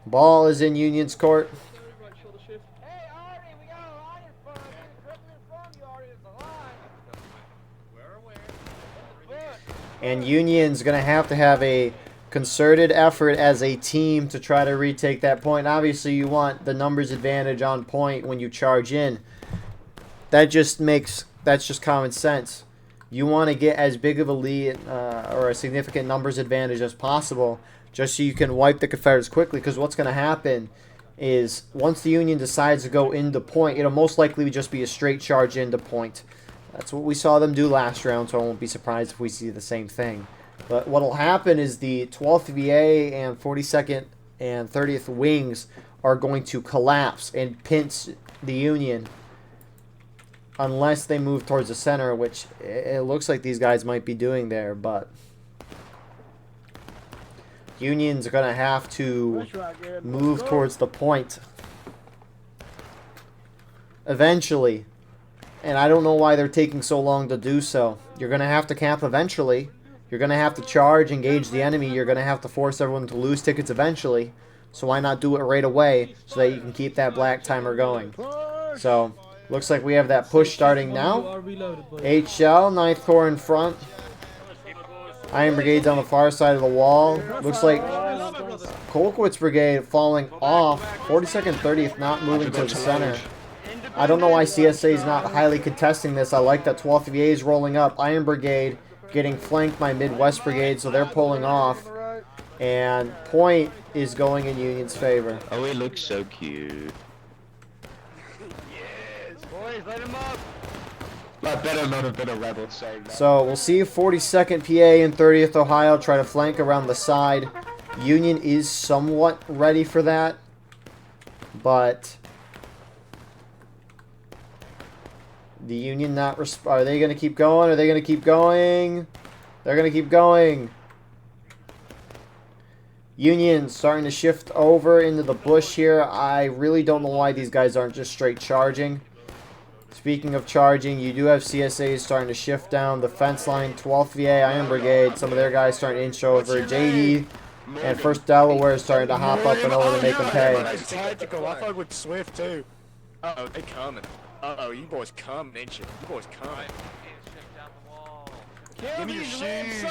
Ball is in Union's court. Hey, Artie, we got a line in front of you. Directly in front of you, Artie, there's a line. We're aware. And Union's going to have a concerted effort as a team to try to retake that point. Obviously, you want the numbers advantage on point when you charge in. That's just common sense. You want to get as big of a lead or a significant numbers advantage as possible just so you can wipe the Confederates quickly, because what's going to happen is once the Union decides to go into point, it'll most likely just be a straight charge into point. That's what we saw them do last round, so I won't be surprised if we see the same thing. But what will happen is the 12th VA and 42nd and 30th wings are going to collapse and pinch the Union unless they move towards the center, which it looks like these guys might be doing there, but Union's going to have to move towards the point eventually. And I don't know why they're taking so long to do so. You're going to have to camp eventually. You're going to have to charge, engage the enemy. You're going to have to force everyone to lose tickets eventually. So why not do it right away so that you can keep that black timer going? So, looks like we have that push starting now. HL, 9th Corps in front. Iron Brigade's on the far side of the wall. Looks like Colquitt's Brigade falling off. 42nd, 30th not moving to the center. I don't know why CSA is not highly contesting this. I like that 12th VA is rolling up. Iron Brigade getting flanked by Midwest Brigade, so they're pulling off. And point is going in Union's favor. Oh, he looks so cute. Boys, let him up. That better not have been a rebel saying that. So we'll see 42nd PA and 30th Ohio try to flank around the side. Union is somewhat ready for that, but the Union not are they going to keep going? Are they going to keep going? They're going to keep going. Union starting to shift over into the bush here. I really don't know why these guys aren't just straight charging. Speaking of charging, you do have CSAs starting to shift down the fence line. 12th VA, Iron Brigade, some of their guys starting to inch over. JD and 1st Delaware is starting to hop up and over to make them pay. Tactical. I thought with Swift too. Uh-oh, they coming. Uh-oh, you boys coming, ain't you? You boys coming. Give me your shoes.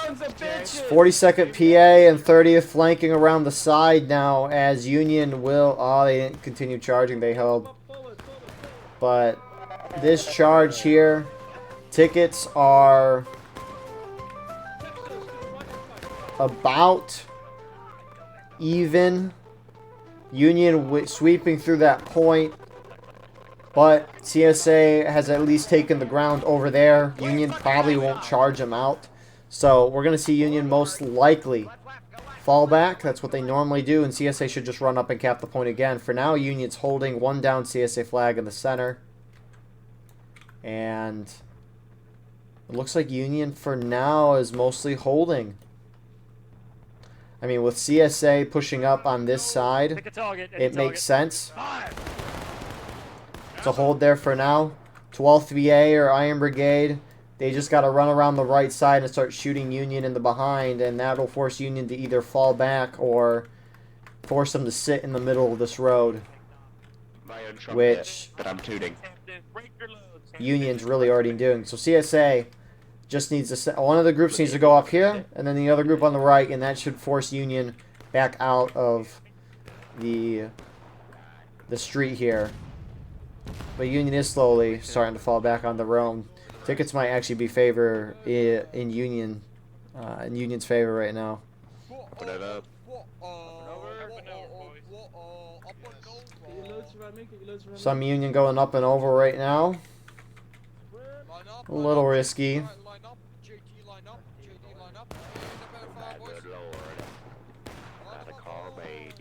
42nd PA and 30th flanking around the side now as Union will... Oh, they didn't continue charging. They held. But this charge here, tickets are about even. Union sweeping through that point. But CSA has at least taken the ground over there. Union probably won't charge them out. So we're going to see Union most likely fall back. That's what they normally do. And CSA should just run up and cap the point again. For now, Union's holding one down CSA flag in the center. And it looks like Union for now is mostly holding. I mean, with CSA pushing up on this side, it makes sense to hold there for now. 12th VA or Iron Brigade, they just got to run around the right side and start shooting Union in the behind, and that'll force Union to either fall back or force them to sit in the middle of this road, which that I'm tooting. Union's really already doing. So CSA just needs to... One of the groups needs to go up here, and then the other group on the right, and that should force Union back out of the street here. But Union is slowly starting to fall back on their own. Tickets might actually be in Union's favor right now. Open it up. Some Union going up and over right now. A little risky. Good lord. Got a car made.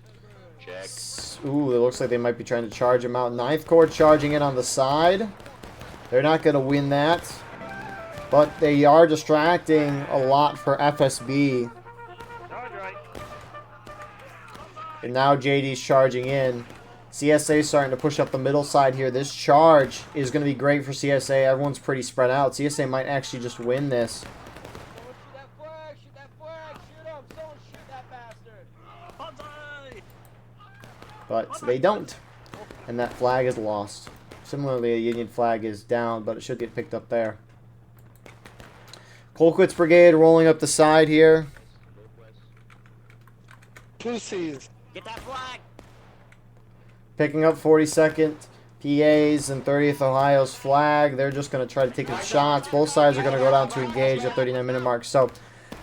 Check. Ooh, it looks like they might be trying to charge him out. Ninth Corps charging in on the side. They're not going to win that. But they are distracting a lot for FSB. And now JD's charging in. CSA starting to push up the middle side here. This charge is going to be great for CSA. Everyone's pretty spread out. CSA might actually just win this. But they don't. And that flag is lost. Similarly, a Union flag is down, but it should get picked up there. Colquitt's Brigade rolling up the side here. Pussies. Get that flag. Picking up 42nd PA's and 30th Ohio's flag. They're just going to try to take the shots. Both sides are going to go down to engage at 39-minute mark. So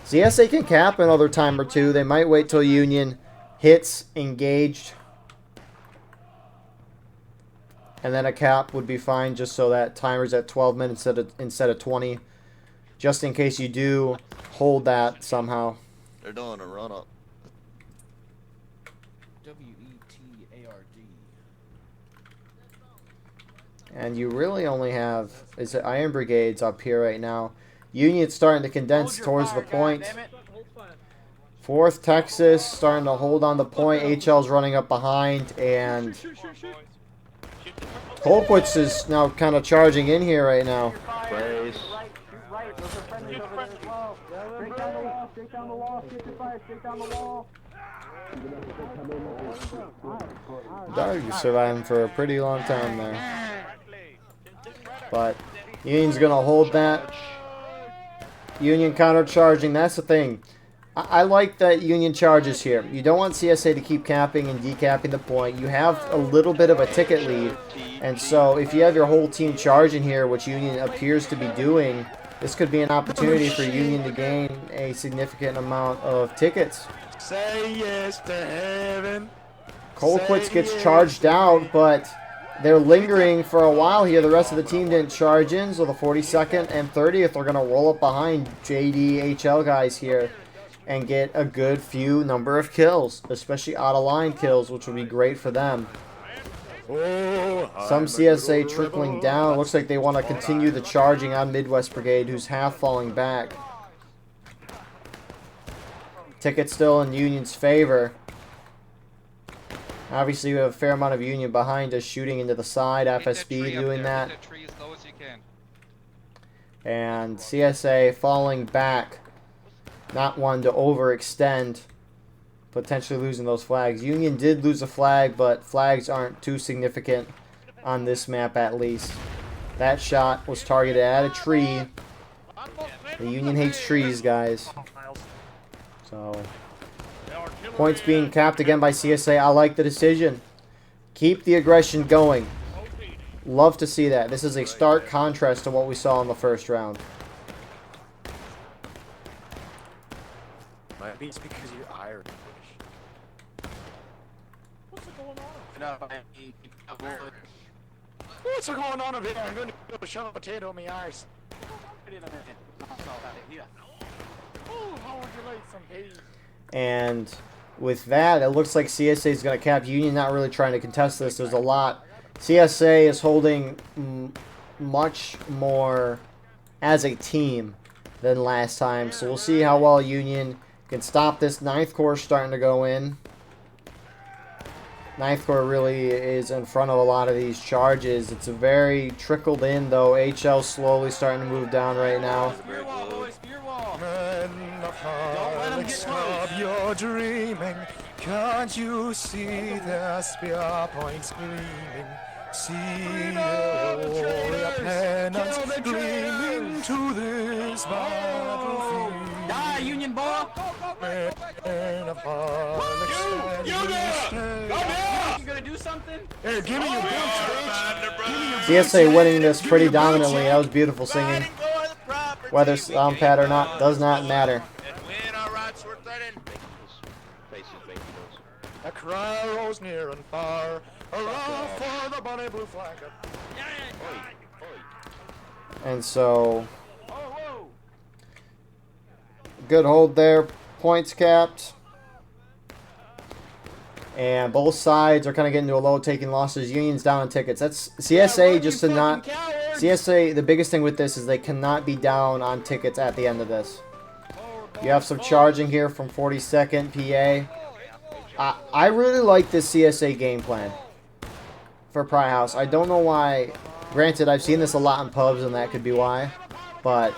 CSA can cap another time or two. They might wait till Union hits engaged. And then a cap would be fine just so that timer's at 12 minutes instead of 20. Just in case you do hold that somehow. They're doing a run-up. W-E-T-A-R-D. And you really only have is it Iron Brigades up here right now. Union's starting to condense towards the point. 4th Texas starting to hold on the point. HL's running up behind, and Colquitt's is now kind of charging in here right now. Brace. Dark surviving for a pretty long time there. But Union's going to hold that. Union counter-charging. That's the thing. I like that Union charges here. You don't want CSA to keep capping and decapping the point. You have a little bit of a ticket lead. And so if you have your whole team charging here, which Union appears to be doing, this could be an opportunity for Union to gain a significant amount of tickets. Say yes to heaven. Colquitt's gets charged out, but they're lingering for a while here. The rest of the team didn't charge in, so the 42nd and 30th are going to roll up behind JDHL guys here and get a good few number of kills, especially out-of-line kills, which would be great for them. Some CSA trickling down. Looks like they want to continue the charging on Midwest Brigade, who's half falling back. Ticket still in Union's favor. Obviously, we have a fair amount of Union behind us shooting into the side. FSB doing that. And CSA falling back. Not one to overextend. Potentially losing those flags. Union did lose a flag, but flags aren't too significant on this map at least. That shot was targeted at a tree. The Union hates trees, guys. So, points being capped again by CSA. I like the decision. Keep the aggression going. Love to see that. This is a stark contrast to what we saw in the first round. Might be because you're Irish. What's going on over here? I'm going to go shove a potato in my arse. Oh, how would you like some peas? And with that, it looks like CSA is going to cap Union. Not really trying to contest this. There's a lot. CSA is holding much more as a team than last time. So we'll see how well Union can stop this. 9th Corps starting to go in. 9th Corps really is in front of a lot of these charges. It's a very trickled in, though. HL slowly starting to move down right now. Stop your dreaming. Can't you see the spear points gleaming? See the pennants gleaming to this battlefield. Die, Union boy! You gonna do something? Hey, give me your boots, bitch! CSA winning this pretty dominantly. That was beautiful singing. Whether sound pad or not does not matter. A cry rose near and far. Hurrah for the bonny blue flag. And so, good hold there. Points capped. And both sides are kind of getting to a low, taking losses. Union's down on tickets. That's CSA just to not... CSA, the biggest thing with this is they cannot be down on tickets at the end of this. You have some charging here from 42nd PA. I really like this CSA game plan for Pry House. I don't know why. Granted, I've seen this a lot in pubs, and that could be why. But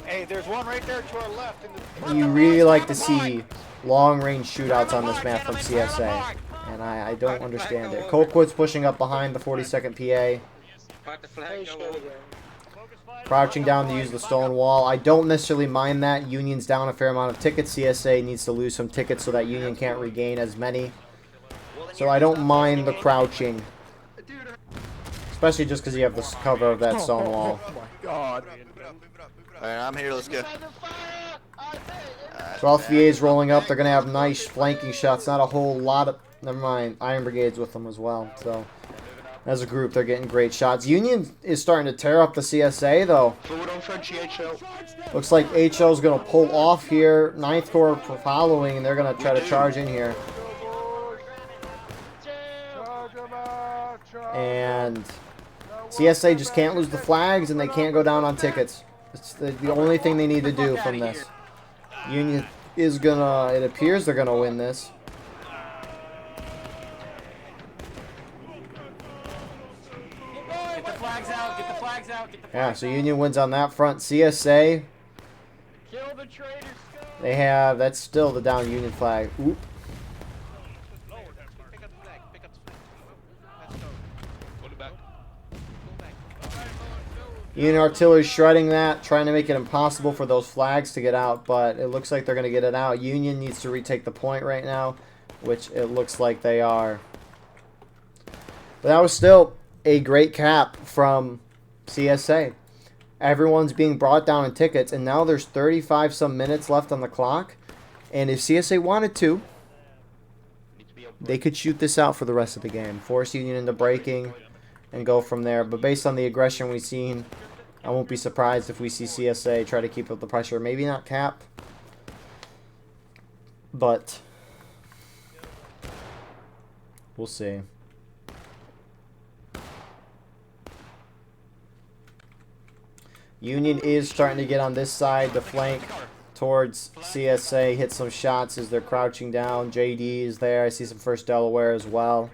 Hey, there's one right there to our left. In the... you really like to see long-range shootouts on this map from CSA. And I don't understand it. Colquitt's pushing up behind the 42nd PA. Crouching down to use the stone wall. I don't necessarily mind that. Union's down a fair amount of tickets. CSA needs to lose some tickets so that Union can't regain as many. So I don't mind the crouching. Especially just because you have the cover of that stone wall. Oh my god. Alright, I'm here. Let's go. 12th VA's rolling up. They're going to have nice flanking shots. Not a whole lot of... Never mind. Iron Brigade's with them as well. So, as a group, they're getting great shots. Union is starting to tear up the CSA, though. Forward on Frenchie HO. Looks like HO's going to pull off here. 9th Corps following, and they're going to try to charge in here. And CSA just can't lose the flags, and they can't go down on tickets. It's the only thing they need to do from this. Union is gonna, it appears they're gonna win this. Get the flags out, get the flags out, get the flags Yeah, so Union wins on that front. CSA, Kill the traitors. they have, that's still the down Union flag. Oop. Union Artillery shredding that, trying to make it impossible for those flags to get out, but it looks like they're going to get it out. Union needs to retake the point right now, which it looks like they are. But that was still a great cap from CSA. Everyone's being brought down in tickets, and now there's 35 some minutes left on the clock. And if CSA wanted to, they could shoot this out for the rest of the game. Force Union into breaking and go from there. But based on the aggression we've seen, I won't be surprised if we see CSA try to keep up the pressure. Maybe not cap, but we'll see. Union is starting to get on this side, the flank towards CSA. Hit some shots as they're crouching down. JD is there. I see some first Delaware as well.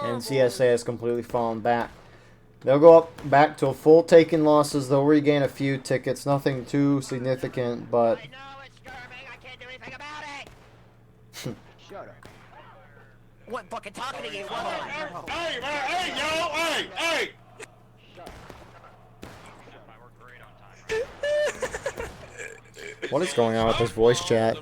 And CSA has completely fallen back. They'll go up back to a full taking losses. They'll regain a few tickets. Nothing too significant, but... I know it's skirming. I can't do anything about it. Shut up. What fucking talking to you? Hey, man, hey, yo, hey, hey! What is going on with this voice chat?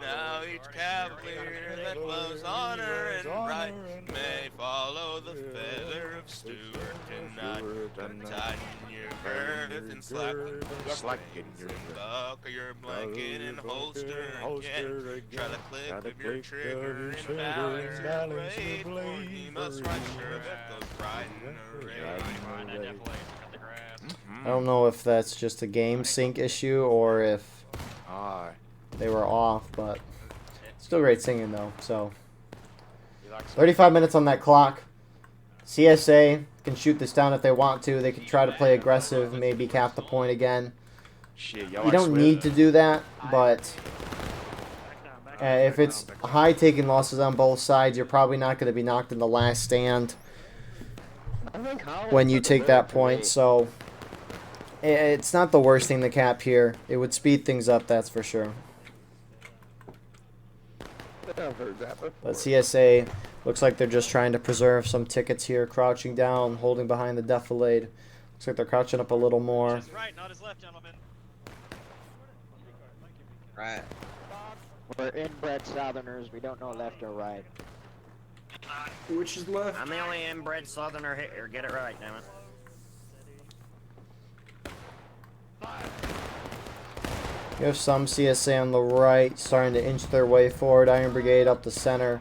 Now each cavalier that loves honor and right may follow the feather of Stuart tonight. Tighten your girth and slacken your buckle your blanket and holster again. Try to click with your trigger and balance your blade, for he must ride sure that goes right in the rain. I don't know if that's just a game sync issue or if they were off, but still great singing though. So 35 minutes on that clock. CSA can shoot this down if they want to. They can try to play aggressive, maybe cap the point again. You don't need to do that, but if it's high taking losses on both sides, you're probably not going to be knocked in the last stand when you take that point. So it's not the worst thing to cap here. It would speed things up, that's for sure. But CSA looks like they're just trying to preserve some tickets here, crouching down, holding behind the defilade. Looks like they're crouching up a little more. Right, not his left, gentlemen. Right. We're inbred Southerners. We don't know left or right. Which is left? I'm the only inbred Southerner here. Get it right, damn it. You have some CSA on the right starting to inch their way forward. Iron Brigade up the center.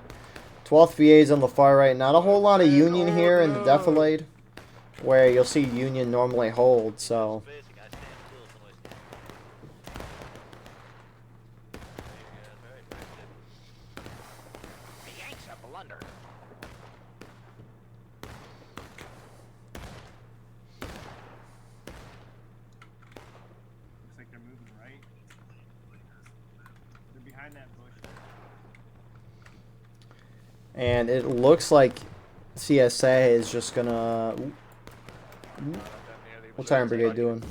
12th VA's on the far right. Not a whole lot of Union here in the defilade, where you'll see Union normally hold, so... Looks like they're moving right. They're behind that bush. And it looks like CSA is just gonna... What's Iron Brigade doing?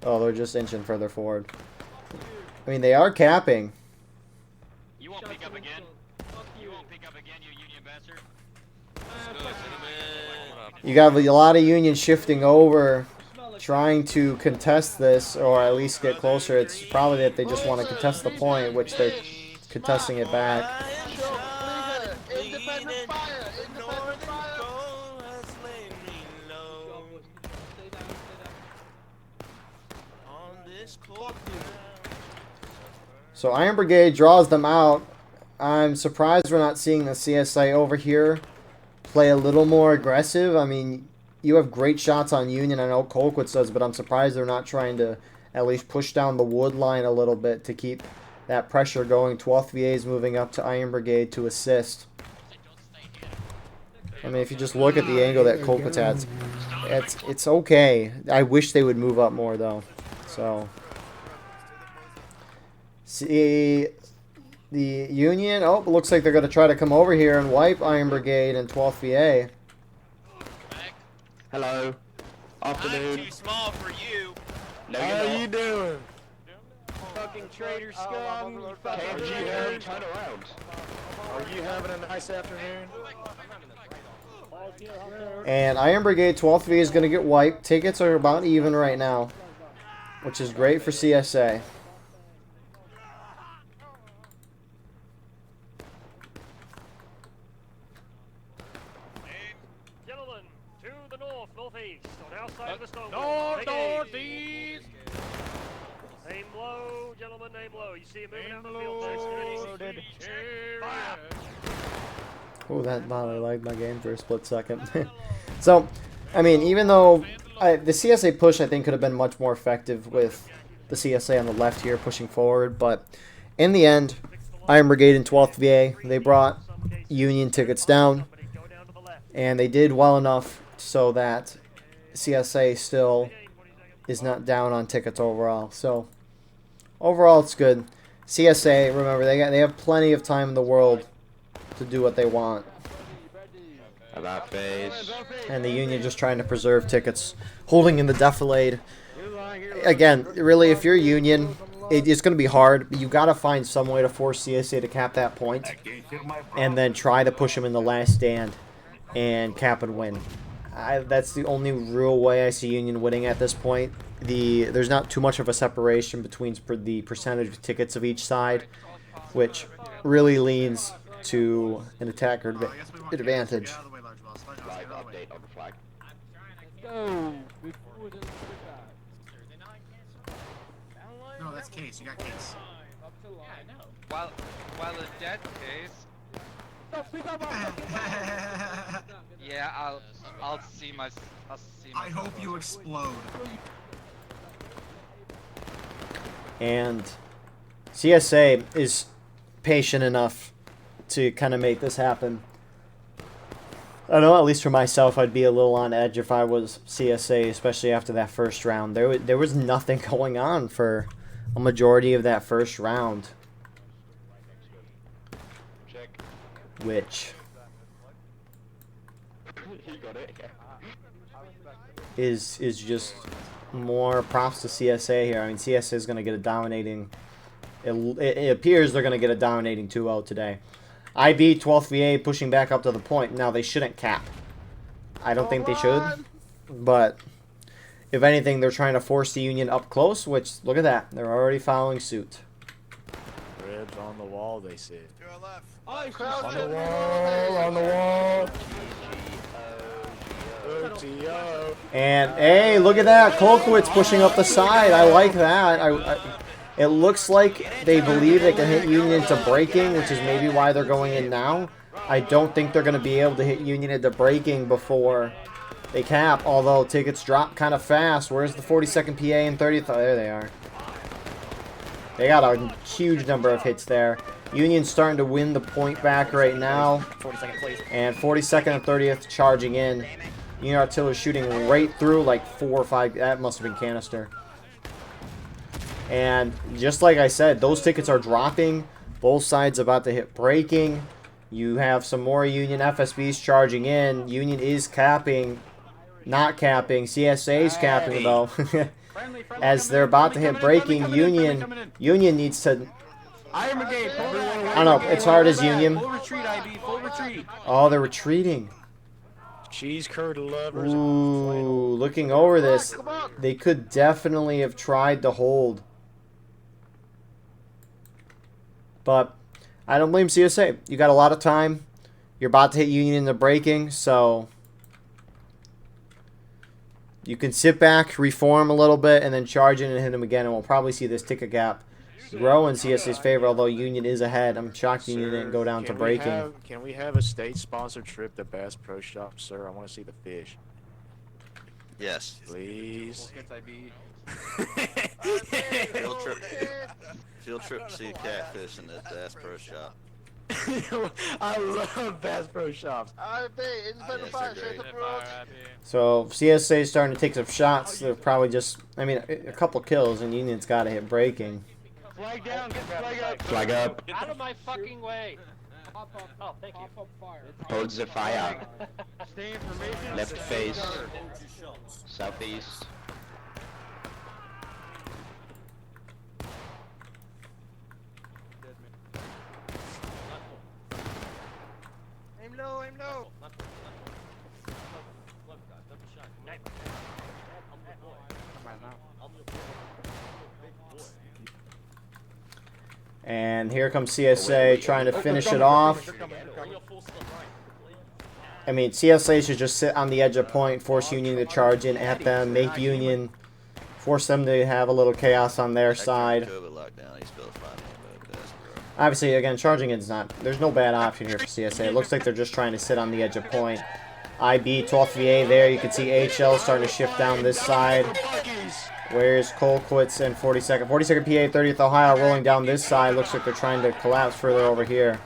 Oh, they're just inching further forward. I mean, they are capping. You won't pick up again. You won't pick up again, you Union bastard. You got a lot of Union shifting over, trying to contest this, or at least get closer. It's probably that they just want to contest the point, which they're contesting it back. So Iron Brigade draws them out. I'm surprised we're not seeing the CSA over here play a little more aggressive. I mean, you have great shots on Union. I know Colquitt does, but I'm surprised they're not trying to at least push down the wood line a little bit to keep that pressure going. 12th VA is moving up to Iron Brigade to assist. I mean, if you just look at the angle that Colquitt has, it's okay. I wish they would move up more, though. So... See, the Union, oh, it looks like they're going to try to come over here and wipe Iron Brigade and 12th VA. Hello. I'm too small for you. No, How you're you not. doing? Fucking traitor scum. You fucking Can't you traitor. turn around? Are you having a nice afternoon? And Iron Brigade 12th VA is going to get wiped. Tickets are about even right now, which is great for CSA. Gentlemen, to the northeast, on our side of the stone. Northeast. Aim low, gentlemen, aim low. You see him moving out the field. Oh, that Molly lagged my game for a split second. So, I mean, even though the CSA push, I think, could have been much more effective with the CSA on the left here pushing forward, but in the end, Iron Brigade and 12th VA, they brought Union tickets down, and they did well enough so that CSA still is not down on tickets overall. So, overall, it's good. CSA, remember, they have plenty of time in the world to do what they want. About phase. And the Union just trying to preserve tickets, holding in the defilade. Again, really, if you're Union, it's going to be hard, but you got to find some way to force CSA to cap that point, and then try to push them in the last stand and cap and win. That's the only real way I see Union winning at this point. There's not too much of a separation between the percentage of tickets of each side, which really leans to an attacker advantage. Live update on the flag. Go. No, that's Case. You got Case. While the dead case. Yeah, I'll see my. I hope you explode. And CSA is patient enough to kind of make this happen. I don't know, at least for myself, I'd be a little on edge if I was CSA, especially after that first round. There was nothing going on for a majority of that first round. Check. Which You got it. is just more props to CSA here. I mean, CSA is going to get a dominating... It appears they're going to get a dominating 2-0 today. IB 12th VA pushing back up to the point. Now, they shouldn't cap. I don't think they should. But If anything, they're trying to force the Union up close, which, look at that. They're already following suit. Ribs on the wall, they said. To our left. On the wall, on the wall. OTO. And, hey, look at that. Kolkowitz pushing up the side. I like that. It looks like they believe they can hit Union into braking, which is maybe why they're going in now. I don't think they're going to be able to hit Union into braking before they cap, although tickets drop kind of fast. Where's the 42nd PA and 30th? Oh, there they are. They got a huge number of hits there. Union's starting to win the point back right now. 42nd, please. And 42nd and 30th charging in. Union Artillery shooting right through like 4 or 5. That must have been canister. And just like I said, those tickets are dropping. Both sides about to hit braking. You have some more Union FSBs charging in. Union is capping. Not capping. CSA's capping though. As they're about to hit braking, Union needs to... Iron Brigade, I don't know. It's hard as Union. Full retreat, IB. Full retreat. Oh, they're retreating. Cheese curd lovers. Ooh, looking over this, they could definitely have tried to hold. But I don't blame CSA. You got a lot of time. You're about to hit Union in the braking, so you can sit back, reform a little bit, and then charge in and hit them again, and we'll probably see this ticket gap grow in CSA's favor, although Union is ahead. I'm shocked Union didn't go down to braking. Can we have a state-sponsored trip to Bass Pro Shop, sir? I want to see the fish. Yes. Please. Field trip to see catfish in the Bass Pro Shop. I love Bass Pro Shops. So CSA is starting to take some shots. They're probably just, I mean, a couple kills, and Union's got to hit braking. Flag down, get the flag up. Flag up. Out of my fucking way. Oh, thank you. Hold the fire. Stay information. Left face. Southeast. Aim low, aim low. And here comes CSA trying to finish it off. I mean, CSA should just sit on the edge of point, force Union to charge in at them, make Union, force them to have a little chaos on their side. Obviously, again, charging in's not, there's no bad option here for CSA. It looks like they're just trying to sit on the edge of point. IB, 12th VA there. You can see HL starting to shift down this side. Where's Kolkowitz and 42nd? 42nd PA, 30th Ohio rolling down this side. Looks like they're trying to collapse further over here.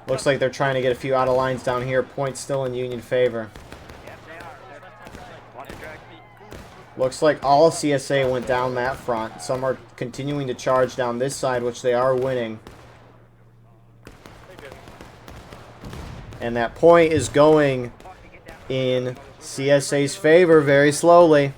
Looks like they're trying to get a few out of lines down here. Points still in Union favor. Looks like all CSA went down that front. Some are continuing to charge down this side, which they are winning. And that point is going in CSA's favor very slowly.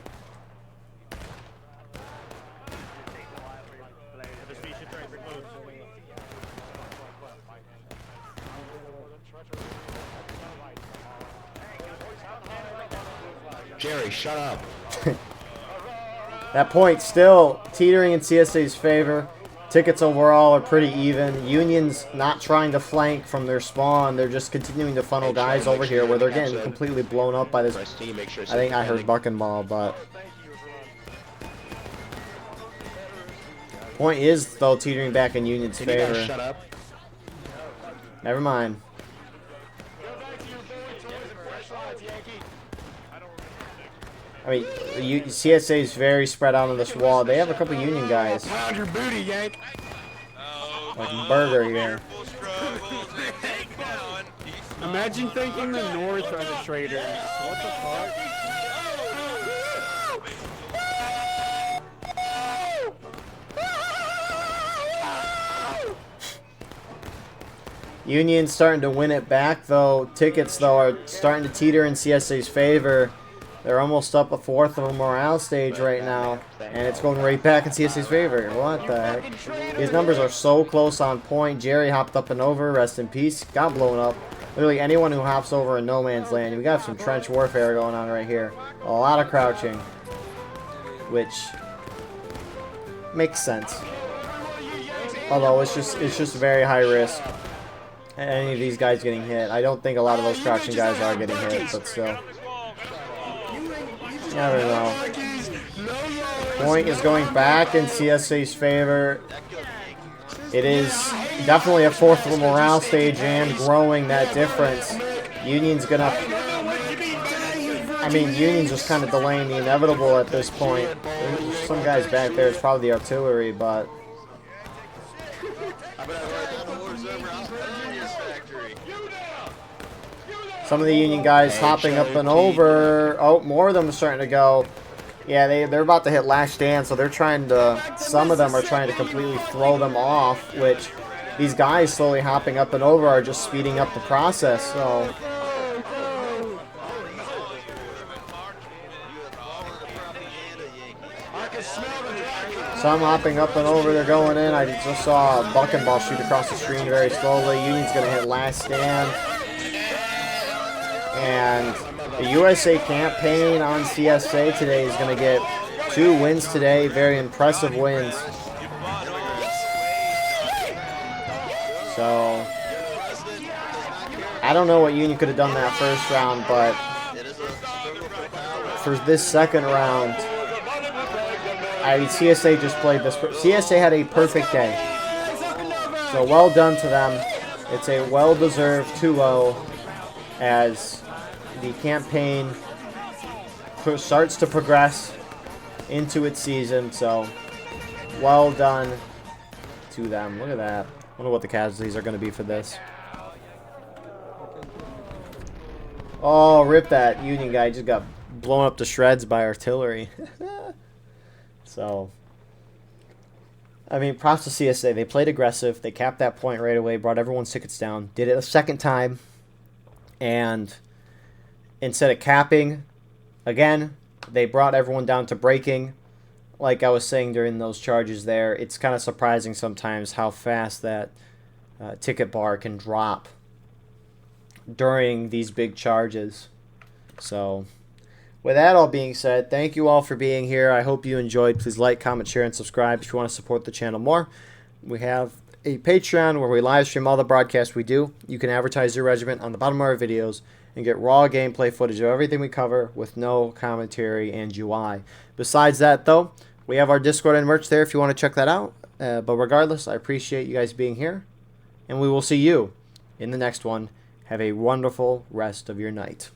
Jerry, shut up. That point still teetering in CSA's favor. Tickets overall are pretty even. Union's not trying to flank from their spawn. They're just continuing to funnel guys over here where they're getting completely blown up by this. I think I heard Buckenball, but point is though teetering back in Union's favor. Shut up. Never mind. I mean, CSA is very spread out on this wall. They have a couple Union guys. Pound your booty, Yank. Like Burger here. Imagine thinking the North are the traitors. What the fuck? Union's starting to win it back, though. Tickets, though, are starting to teeter in CSA's favor. They're almost up a fourth of a morale stage right now, and it's going right back in CSA's favor. What the heck? These numbers are so close on point. Jerry hopped up and over. Rest in peace. Got blown up. literally anyone who hops over in no man's land. We got some trench warfare going on right here. A lot of crouching, which makes sense. Although it's just very high risk. Any of these guys getting hit. I don't think a lot of those crouching guys are getting hit, but still. You never know. Point is going back in CSA's favor. It is definitely a fourth morale stage and growing that difference. Union's gonna... I mean, Union's just kind of delaying the inevitable at this point. There's some guys back there. It's probably the artillery, but... Some of the Union guys hopping up and over. Oh, more of them are starting to go. Yeah, they're about to hit last stand, so they're trying to... Some of them are trying to completely throw them off, which these guys slowly hopping up and over are just speeding up the process, so... Some hopping up and over, they're going in. I just saw a bucking ball shoot across the screen very slowly. Union's going to hit last stand. And the USA campaign on CSA today is going to get 2 wins today. Very impressive wins. So, I don't know what Union could have done that first round, but for this second round, I mean, CSA just played this. CSA had a perfect day. So well done to them. It's a well-deserved 2-0 as the campaign starts to progress into its season. So well done to them. Look at that. I wonder what the casualties are going to be for this. Oh, rip that Union guy. Just got blown up to shreds by artillery. So, I mean, props to CSA. They played aggressive. They capped that point right away, brought everyone's tickets down, did it a second time, and instead of capping, again, they brought everyone down to breaking. Like I was saying during those charges there, it's kind of surprising sometimes how fast that ticket bar can drop during these big charges. So... with that all being said, thank you all for being here. I hope you enjoyed. Please like, comment, share, and subscribe if you want to support the channel more. We have a Patreon where we live stream all the broadcasts we do. You can advertise your regiment on the bottom of our videos and get raw gameplay footage of everything we cover with no commentary and UI. Besides that, though, we have our Discord and merch there if you want to check that out. But regardless, I appreciate you guys being here, and we will see you in the next one. Have a wonderful rest of your night.